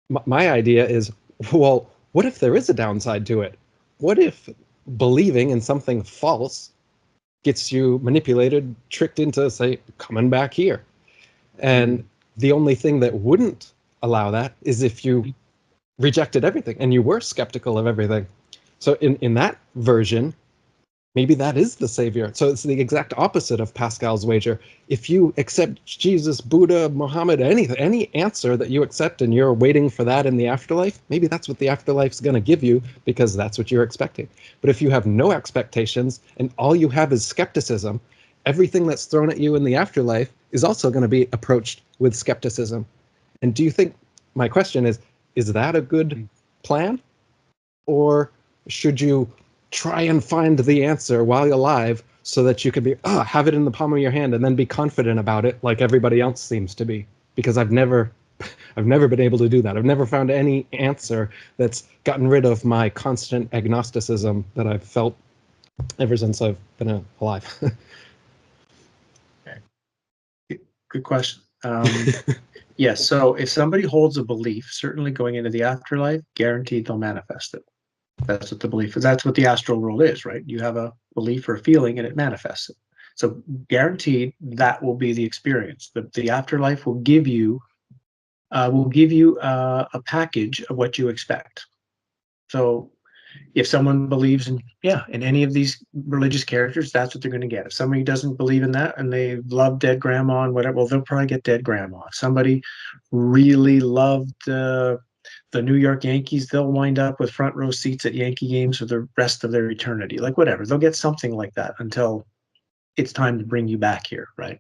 My idea is, well, what if there is a downside to it? What if believing in something false gets you manipulated, tricked into, say, coming back here? And the only thing that wouldn't allow that is if you rejected everything and you were skeptical of everything. So in that version, maybe that is the savior. So it's the exact opposite of Pascal's wager. If you accept Jesus, Buddha, Muhammad, any answer that you accept, and you're waiting for that in the afterlife, maybe that's what the afterlife's going to give you, because that's what you're expecting. But if you have no expectations and all you have is skepticism, everything that's thrown at you in the afterlife is also going to be approached with skepticism. And do you think, my question is that a good plan? Or should you try and find the answer while you're alive, so that you could have it in the palm of your hand and then be confident about it, like everybody else seems to be? Because I've never I've never been able to do that. I've never found any answer that's gotten rid of my constant agnosticism that I've felt ever since I've been alive. Okay. Good question. Yes, so if somebody holds a belief, certainly going into the afterlife, guaranteed they'll manifest it. That's what the belief is. That's what the astral world is, right? You have a belief or a feeling and it manifests it. So guaranteed that will be the experience. The afterlife will give you a package of what you expect. So if someone believes in any of these religious characters, that's what they're going to get. If somebody doesn't believe in that and they love dead grandma and whatever, well, they'll probably get dead grandma. If somebody really loved the New York Yankees, they'll wind up with front row seats at Yankee games for the rest of their eternity. Like whatever, they'll get something like that until it's time to bring you back here, right?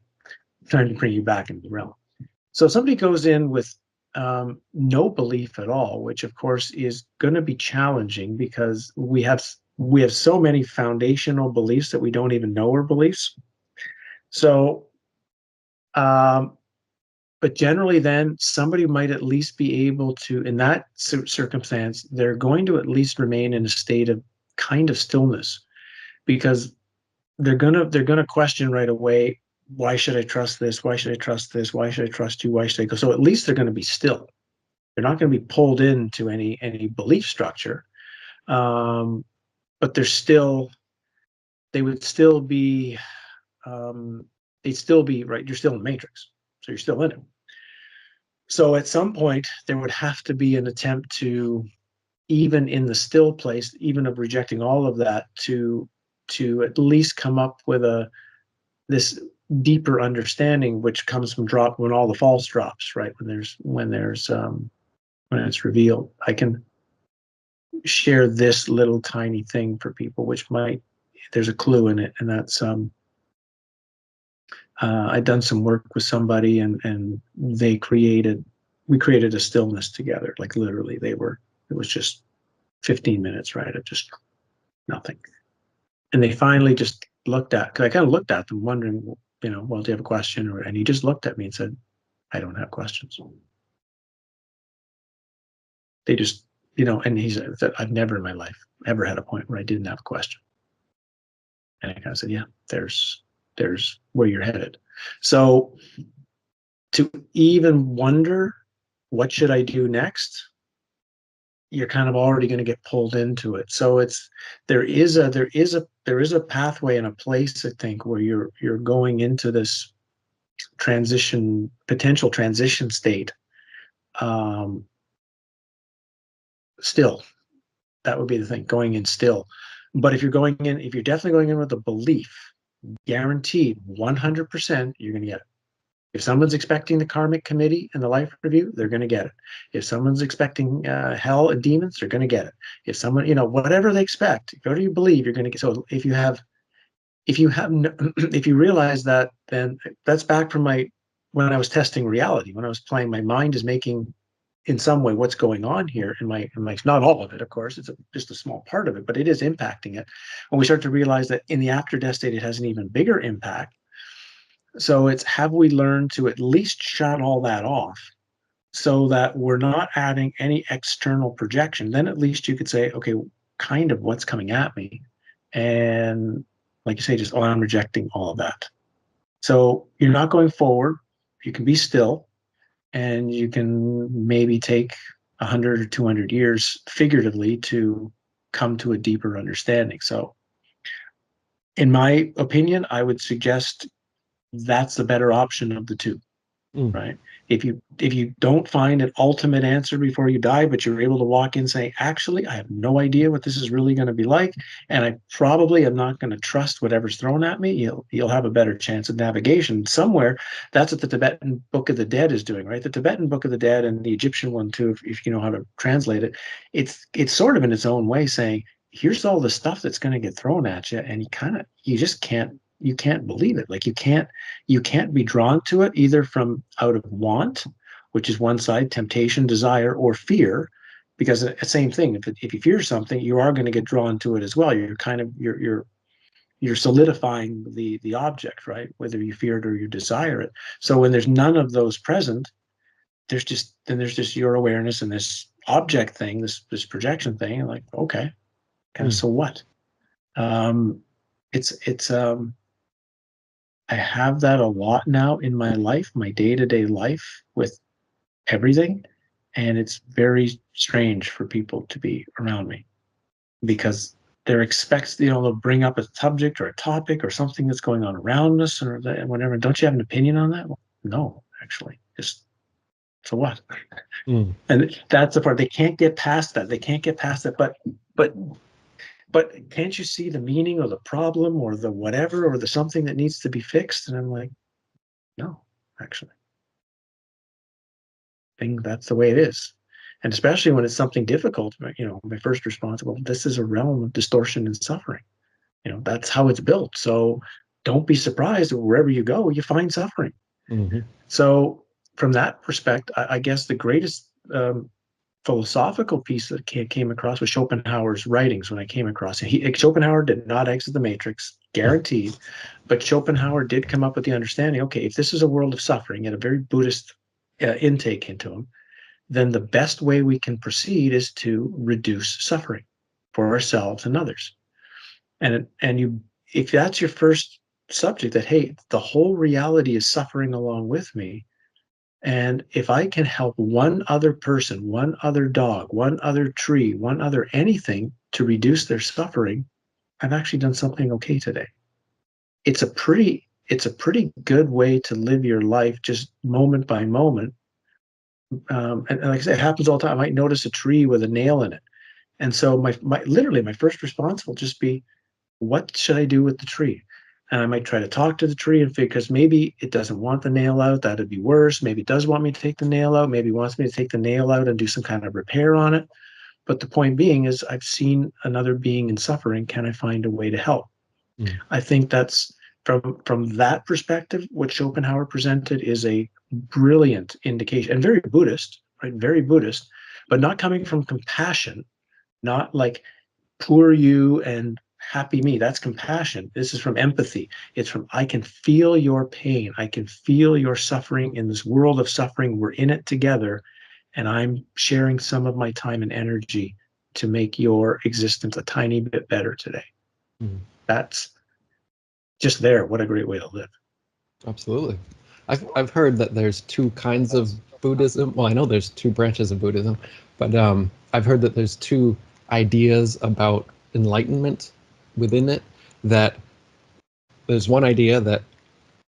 Time to bring you back into the realm. So if somebody goes in with no belief at all, which of course is going to be challenging because we have so many foundational beliefs that we don't even know are beliefs. So, but generally, then somebody might at least be able to, in that circumstance, they're going to at least remain in a state of kind of stillness because they're gonna question right away, why should I trust this? Why should I trust this? Why should I trust you? Why should I go? So at least they're going to be still. They're not going to be pulled into any belief structure, but they would still be they'd still be right. You're still in the matrix, so you're still in it. So at some point there would have to be an attempt to, even in the still place, even of rejecting all of that, to at least come up with this deeper understanding, which comes from when all the false drops, right? When it's revealed. I can share this little tiny thing for people, which there's a clue in it, and that's I'd done some work with somebody, and we created a stillness together. Like literally, it was just 15 minutes, right, of just nothing. And they finally just because I kind of looked at them, wondering, well, do you have a question? And he just looked at me and said, I don't have questions. They just, and he said, I've never in my life ever had a point where I didn't have a question. And I kind of said, yeah, there's where you're headed. So to even wonder, what should I do next? You're kind of already going to get pulled into it. So there is a pathway and a place, I think, where you're going into this potential transition state. Still, that would be the thing, going in still. But if you're definitely going in with a belief, guaranteed 100% you're going to get it. If someone's expecting the karmic committee and the life review, they're going to get it. If someone's expecting hell and demons, they're going to get it. If someone, whatever they expect, whatever you believe, you're going to get. So if you realize that, then that's back from when I was testing reality, when I was playing, my mind is making in some way what's going on here in my not all of it, of course, it's just a small part of it, but it is impacting it. When we start to realize that in the after death state, it has an even bigger impact. So it's, have we learned to at least shut all that off so that we're not adding any external projection? Then at least you could say, okay, kind of what's coming at me. And like you say, just, oh, I'm rejecting all of that. So you're not going forward. You can be still, and you can maybe take 100 or 200 years figuratively to come to a deeper understanding. So in my opinion, I would suggest that's the better option of the two. Right? If you don't find an ultimate answer before you die, but you're able to walk in saying, actually, I have no idea what this is really going to be like, and I probably am not going to trust whatever's thrown at me, you'll have a better chance of navigation somewhere. That's what the Tibetan Book of the Dead is doing, right? The Tibetan Book of the Dead, and the Egyptian one too, if you know how to translate it, it's sort of in its own way saying, here's all the stuff that's going to get thrown at you, and you just can't believe it. Like you can't be drawn to it either from out of want, which is one side, temptation, desire, or fear, because the same thing. If you fear something, you are going to get drawn to it as well. You're solidifying the object, right? Whether you fear it or you desire it. So when there's none of those present, there's just your awareness and this object thing, this projection thing. Like, okay, kind of, so what? It's I have that a lot now in my life, my day-to-day life with everything. And it's very strange for people to be around me because they're they'll bring up a subject or a topic or something that's going on around us or whatever. Don't you have an opinion on that? Well, no, actually, just so what? And that's the part they can't get past that. They can't get past that. But but can't you see the meaning or the problem or the whatever or the something that needs to be fixed? And I'm like, no, actually, I think that's the way it is. And especially when it's something difficult, my first response, well, this is a realm of distortion and suffering. That's how it's built. So don't be surprised wherever you go, you find suffering. Mm-hmm. So from that perspective, I guess the greatest philosophical piece that came across was Schopenhauer's writings. When I came across it, Schopenhauer did not exit the matrix, guaranteed, but Schopenhauer did come up with the understanding, okay, if this is a world of suffering, and a very Buddhist intake into him, then the best way we can proceed is to reduce suffering for ourselves and others. And you, if that's your first subject, that hey, the whole reality is suffering along with me, and if I can help one other person, one other dog, one other tree, one other anything to reduce their suffering, I've actually done something okay today. It's a pretty good way to live your life, just moment by moment. And like I said, it happens all the time. I might notice a tree with a nail in it. And so literally my first response will just be, what should I do with the tree? And I might try to talk to the tree and figure, because maybe it doesn't want the nail out. That'd be worse. Maybe it does want me to take the nail out. Maybe it wants me to take the nail out and do some kind of repair on it. But the point being is I've seen another being in suffering. Can I find a way to help? I think that's from that perspective, what Schopenhauer presented is a brilliant indication, and very Buddhist, right? Very Buddhist, but not coming from compassion, not like poor you and happy me. That's compassion. This is from empathy. It's from, I can feel your pain. I can feel your suffering in this world of suffering. We're in it together. And I'm sharing some of my time and energy to make your existence a tiny bit better today. That's just there. What a great way to live. Absolutely. I've heard that there's two kinds of Buddhism. Well, I know there's two branches of Buddhism, but I've heard that there's two ideas about enlightenment within it. That there's one idea that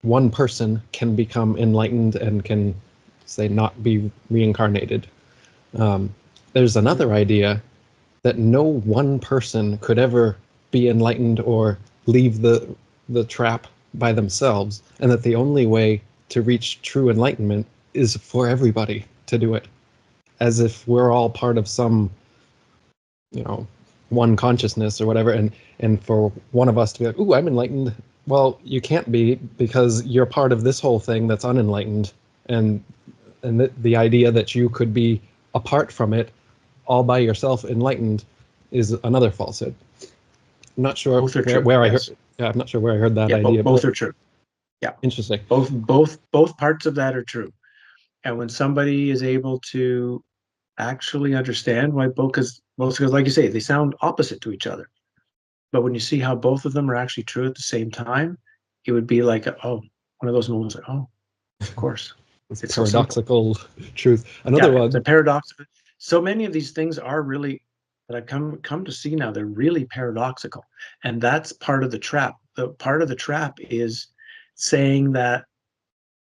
one person can become enlightened and can, say, not be reincarnated. There's another idea that no one person could ever be enlightened or leave the trap by themselves, and that the only way to reach true enlightenment is for everybody to do it, as if we're all part of some, one consciousness or whatever, and for one of us to be like, ooh, I'm enlightened. Well, you can't be, because you're part of this whole thing that's unenlightened, and the idea that you could be apart from it all by yourself enlightened is another falsehood. I'm not sure where I heard. Yeah, I'm not sure where I heard that idea. Both are true. Yeah, interesting. Both parts of that are true. And when somebody is able to actually understand why because like you say, they sound opposite to each other. But when you see how both of them are actually true at the same time, it would be like, one of those moments like, oh, of course. It's paradoxical truth. Another one. The paradox. So many of these things are really, that I've come to see now, they're really paradoxical. And that's part of the trap. The part of the trap is saying that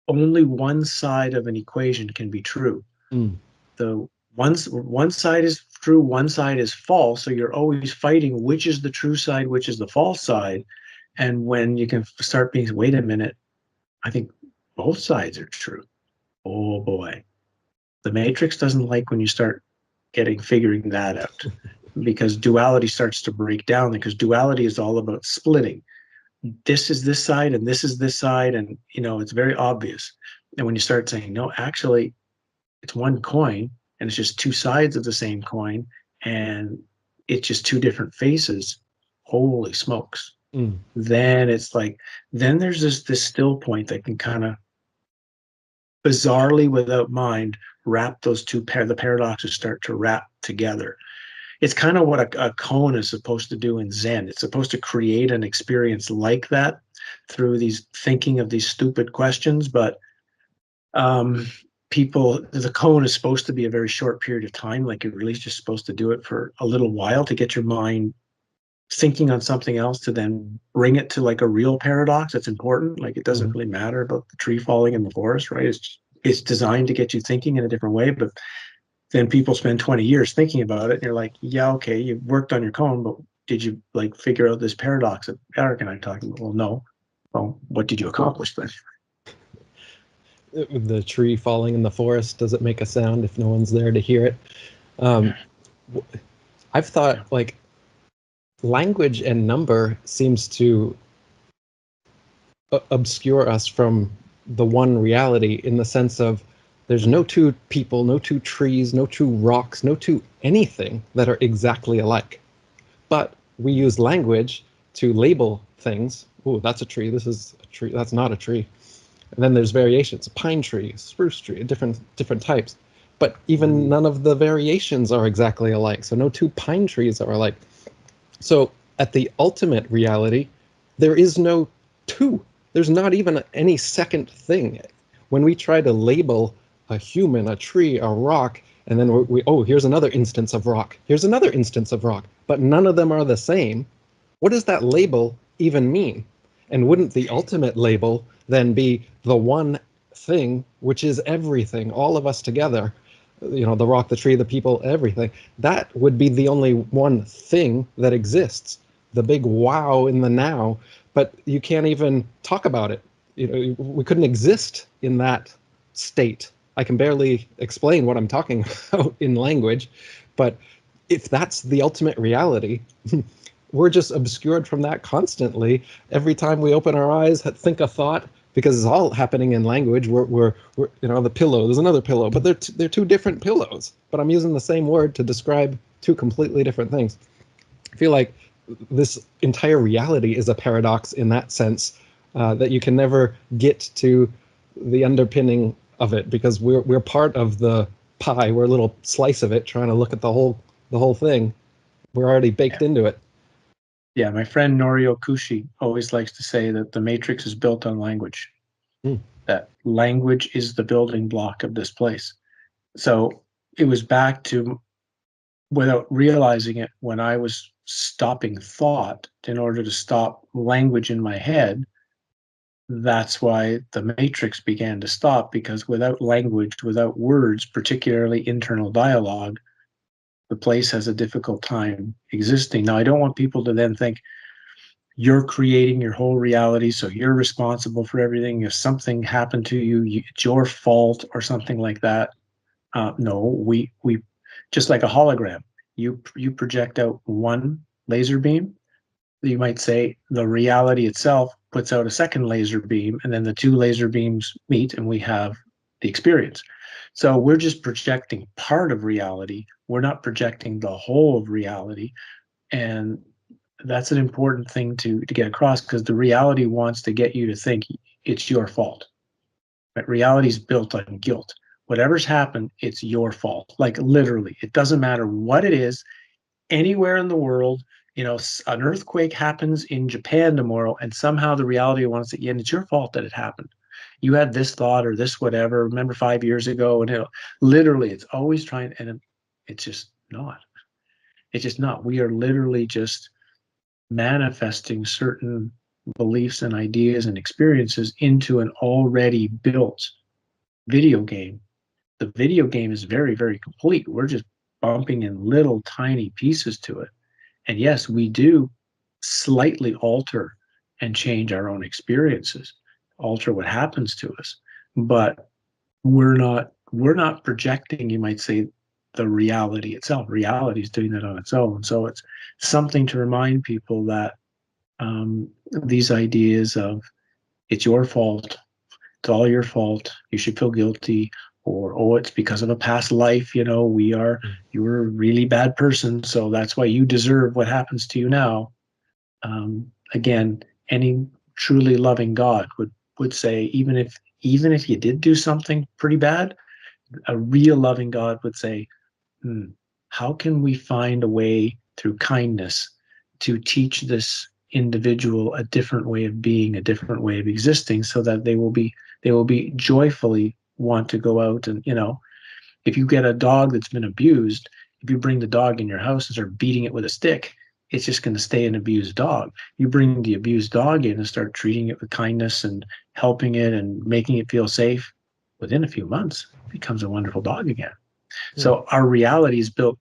only one side of an equation can be true. The one side is true, one side is false. So you're always fighting which is the true side, which is the false side. And when you can start being, wait a minute, I think both sides are true. Oh boy. The matrix doesn't like when you start figuring that out, because duality starts to break down, because duality is all about splitting. This is this side and this is this side. And, it's very obvious. And when you start saying, no, actually, it's one coin and it's just two sides of the same coin and it's just two different faces, holy smokes. Then it's like, then there's this still point that can kind of bizarrely without mind wrap those the paradoxes start to wrap together. It's kind of what a koan is supposed to do in Zen. It's supposed to create an experience like that through these thinking of these stupid questions. But people, the koan is supposed to be a very short period of time. Like you're really just supposed to do it for a little while to get your mind thinking on something else, to then bring it to like a real paradox that's important. Like it doesn't really matter about the tree falling in the forest, right? It's designed to get you thinking in a different way. But then people spend 20 years thinking about it, and you're like, yeah, okay, you worked on your koan, but did you like figure out this paradox that Eric and I are talking about? Well, no. Well, what did you accomplish then? The tree falling in the forest, does it make a sound if no one's there to hear it? I've thought like language and number seems to obscure us from the one reality, in the sense of there's no two people, no two trees, no two rocks, no two anything that are exactly alike. But we use language to label things. Oh, that's a tree. This is a tree. That's not a tree. And then there's variations: a pine tree, spruce tree, different types. But even none of the variations are exactly alike. So no two pine trees are alike. So at the ultimate reality, there is no two. There's not even any second thing. When we try to label a human, a tree, a rock, and then oh, here's another instance of rock. Here's another instance of rock. But none of them are the same. What does that label even mean? And wouldn't the ultimate label then be the one thing, which is everything, all of us together? You know, the rock, the tree, the people, everything. That would be the only one thing that exists. The big wow in the now, but you can't even talk about it. You know, we couldn't exist in that state. I can barely explain what I'm talking about in language, but if that's the ultimate reality, we're just obscured from that constantly. Every time we open our eyes, think a thought, because it's all happening in language. We're you know, the pillow, there's another pillow, but they're two different pillows, but I'm using the same word to describe two completely different things. I feel like this entire reality is a paradox in that sense, that you can never get to the underpinning of it, because we're part of the pie. We're a little slice of it, trying to look at the whole thing. We're already baked into it. Yeah, my friend Norio Kushi always likes to say that the matrix is built on language. That language is the building block of this place. So it was back to, without realizing it, when I was stopping thought in order to stop language in my head, that's why the matrix began to stop, because without language, without words, particularly internal dialogue, the place has a difficult time existing. Now, I don't want people to then think you're creating your whole reality, so you're responsible for everything. If something happened to you, it's your fault or something like that. No, we just like a hologram. You project out one laser beam. You might say the reality itself puts out a second laser beam, and then the two laser beams meet, and we have the experience. So we're just projecting part of reality. We're not projecting the whole of reality. And that's an important thing to get across, because the reality wants to get you to think it's your fault. But reality is built on guilt. Whatever's happened, it's your fault. Like literally, it doesn't matter what it is, anywhere in the world. You know, an earthquake happens in Japan tomorrow, and somehow the reality wants it. Yeah, and it's your fault that it happened. You had this thought or this whatever. Remember 5 years ago, and literally, it's always trying, and it's just not. It's just not. We are literally just manifesting certain beliefs and ideas and experiences into an already built video game. The video game is very, very complete. We're just bumping in little tiny pieces to it. And yes, we do slightly alter and change our own experiences, alter what happens to us. But we're not projecting, you might say, the reality itself. Reality is doing that on its own. So it's something to remind people that these ideas of it's your fault, it's all your fault, you should feel guilty, or oh, it's because of a past life, you know, you were a really bad person, so that's why you deserve what happens to you now. Again, any truly loving God would say, even if even if you did do something pretty bad, a real loving God would say, how can we find a way through kindness to teach this individual a different way of being, a different way of existing, so that they will be joyfully want to go out and, if you get a dog that's been abused, if you bring the dog in your house and start beating it with a stick, it's just going to stay an abused dog. You bring the abused dog in and start treating it with kindness and helping it and making it feel safe, within a few months, it becomes a wonderful dog again. So our reality is built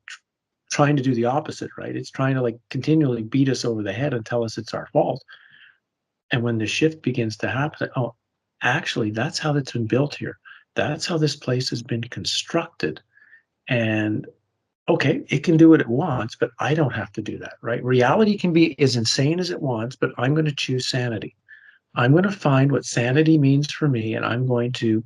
trying to do the opposite, right? It's trying to like continually beat us over the head and tell us it's our fault. And when the shift begins to happen, oh, actually, that's how it's been built here. That's how this place has been constructed. And okay, it can do what it wants, but I don't have to do that, right? Reality can be as insane as it wants, but I'm going to choose sanity. I'm going to find what sanity means for me, and I'm going to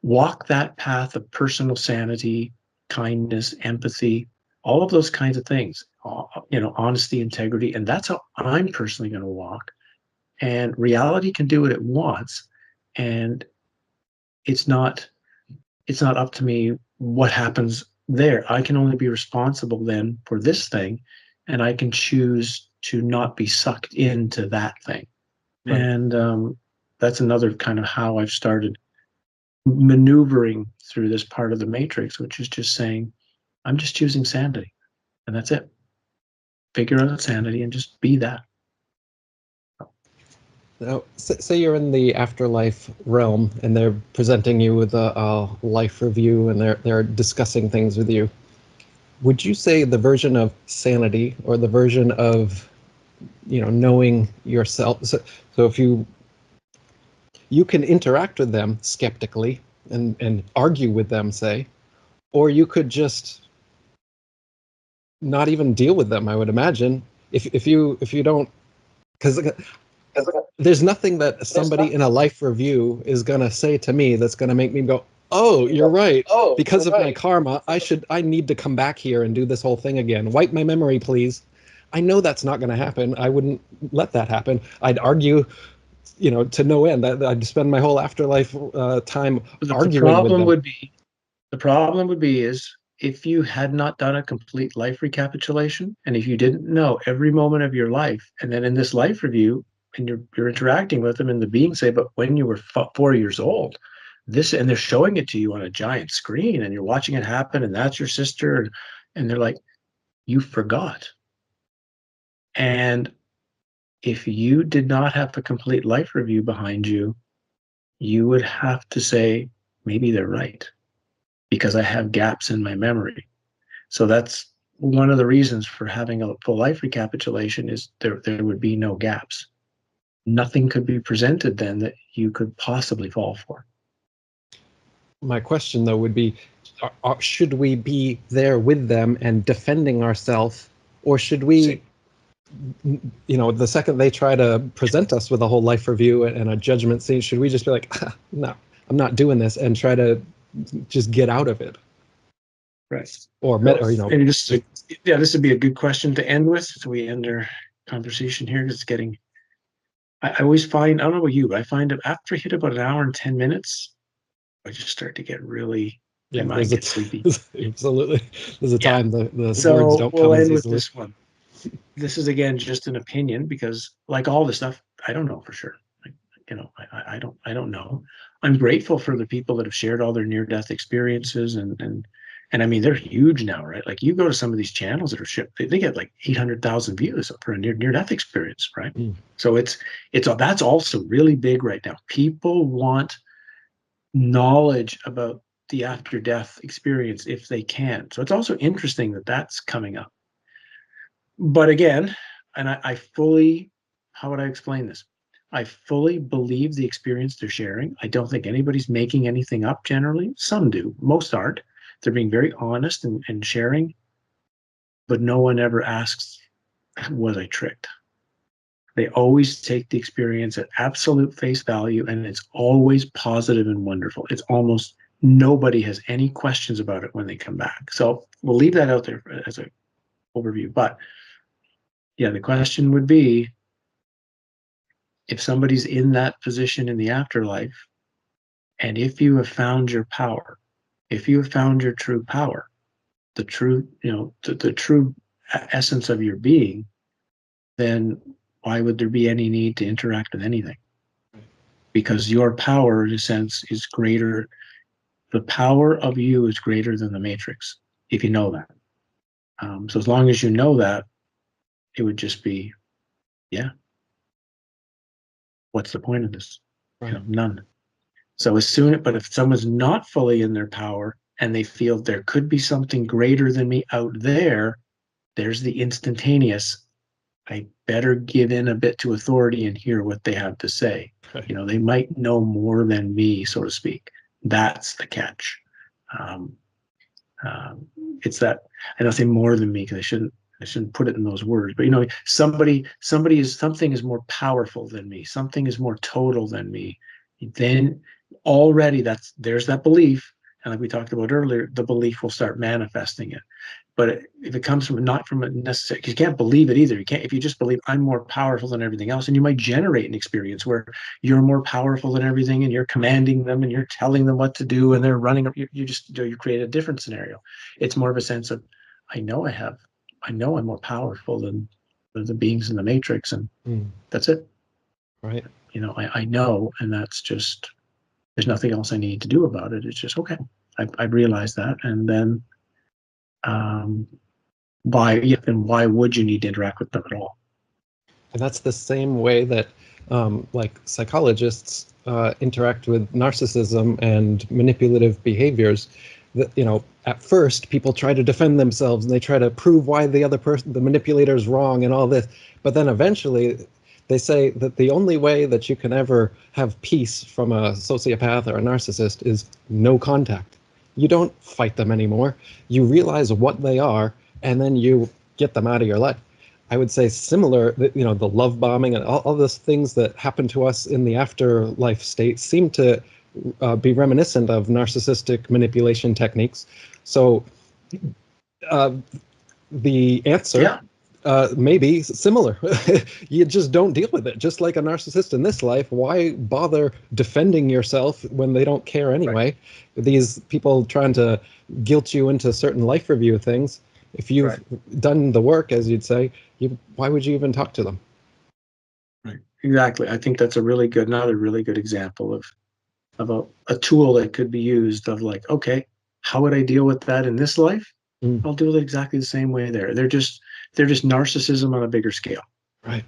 walk that path of personal sanity, kindness, empathy, all of those kinds of things, honesty, integrity. And that's how I'm personally going to walk. And reality can do what it wants. And it's not up to me what happens there. I can only be responsible then for this thing, and I can choose to not be sucked into that thing. Right. And that's another kind of how I've started maneuvering through this part of the matrix, which is just saying, I'm just choosing sanity, and that's it. Figure out sanity and just be that. Now, say you're in the afterlife realm and they're presenting you with a life review and they're discussing things with you. Would you say the version of sanity or the version of, knowing yourself? So if you can interact with them skeptically and argue with them, say, or you could just not even deal with them, I would imagine, if you don't, because there's nothing that somebody in a life review is going to say to me that's going to make me go, oh, you're right. Because of my karma, I need to come back here and do this whole thing again. Wipe my memory, please. I know that's not going to happen. I wouldn't let that happen. I'd argue, to no end. I'd spend my whole afterlife time arguing with them. The problem would be is if you had not done a complete life recapitulation, and if you didn't know every moment of your life, and then in this life review, and you're interacting with them, and the beings say, but when you were 4 years old, this, and they're showing it to you on a giant screen, and you're watching it happen, and that's your sister, and they're like, you forgot. And if you did not have a complete life review behind you, you would have to say, maybe they're right, because I have gaps in my memory. So that's one of the reasons for having a full life recapitulation, is there would be no gaps. Nothing could be presented then that you could possibly fall for. My question, though, would be, should we be there with them and defending ourselves, or should we, the second they try to present us with a whole life review and a judgment scene, should we just be like, no, I'm not doing this, and try to just get out of it? Right. Maybe this would be a good question to end with. So we end our conversation here, because it's getting, I always find, I don't know about you, but I find that after I hit about an hour and 10 minutes, I just start to get really, my mind gets sleepy. Absolutely. There's a time the words don't we'll come as end easily. with this one. This is, again, just an opinion, because like all this stuff, I don't know for sure. I don't know. I'm grateful for the people that have shared all their near-death experiences, and I mean, they're huge now, right? Like, you go to some of these channels that are shipped, they get like 800,000 views for a near-death experience, right? So that's also really big right now. People want knowledge about the after-death experience if they can. So it's also interesting that that's coming up. But again, and I fully, how would I explain this? I fully believe the experience they're sharing. I don't think anybody's making anything up generally. Some do, most aren't. They're being very honest and sharing, but no one ever asks, was I tricked? They always take the experience at absolute face value, and it's always positive and wonderful. It's almost nobody has any questions about it when they come back. So we'll leave that out there as an overview. But yeah, the question would be, if somebody's in that position in the afterlife, And if you have found your power, if you have found your true power, the true, the true essence of your being, then why would there be any need to interact with anything? Because your power, in a sense, is greater. The power of you is greater than the matrix, if you know that. So as long as you know that, it would just be, yeah, what's the point of this? Right. None. So but if someone's not fully in their power and they feel there could be something greater than me out there, there's the instantaneous. I better give in a bit to authority and hear what they have to say. Right. They might know more than me, so to speak. That's the catch. Um, it's that I don't say more than me because I shouldn't put it in those words. But something is more powerful than me. Something is more total than me. Then already there's that belief, and like we talked about earlier, the belief will start manifesting it. But if it comes from not from a necessary, because you can't believe it either. You can't if you just believe I'm more powerful than everything else, and you might generate an experience where you're more powerful than everything, and you're commanding them, and you're telling them what to do, and they're running. You create a different scenario. It's more of a sense of I know I'm more powerful than the beings in the matrix, and that's it. Right. I know, and that's just there's nothing else I need to do about it. It's just okay. I realized that, and then um, why would you need to interact with them at all? And that's the same way that like psychologists interact with narcissism and manipulative behaviors. That, at first people try to defend themselves and they try to prove why the other person, the manipulator, is wrong and all this. But then eventually they say that the only way that you can ever have peace from a sociopath or a narcissist is no contact. You don't fight them anymore. You realize what they are, and then you get them out of your life. I would say similar, the love bombing and all those things that happen to us in the afterlife state seem to be reminiscent of narcissistic manipulation techniques. So uh, the answer Yeah, may be similar. You just don't deal with it. Just like a narcissist in this life, why bother defending yourself when they don't care right, anyway? These people trying to guilt you into certain life review things. If you've right, done the work, as you'd say, why would you even talk to them? right. Exactly. I think that's another really good example of a tool that could be used of like, okay, how would I deal with that in this life? Mm, I'll do it exactly the same way there. They're just narcissism on a bigger scale. right.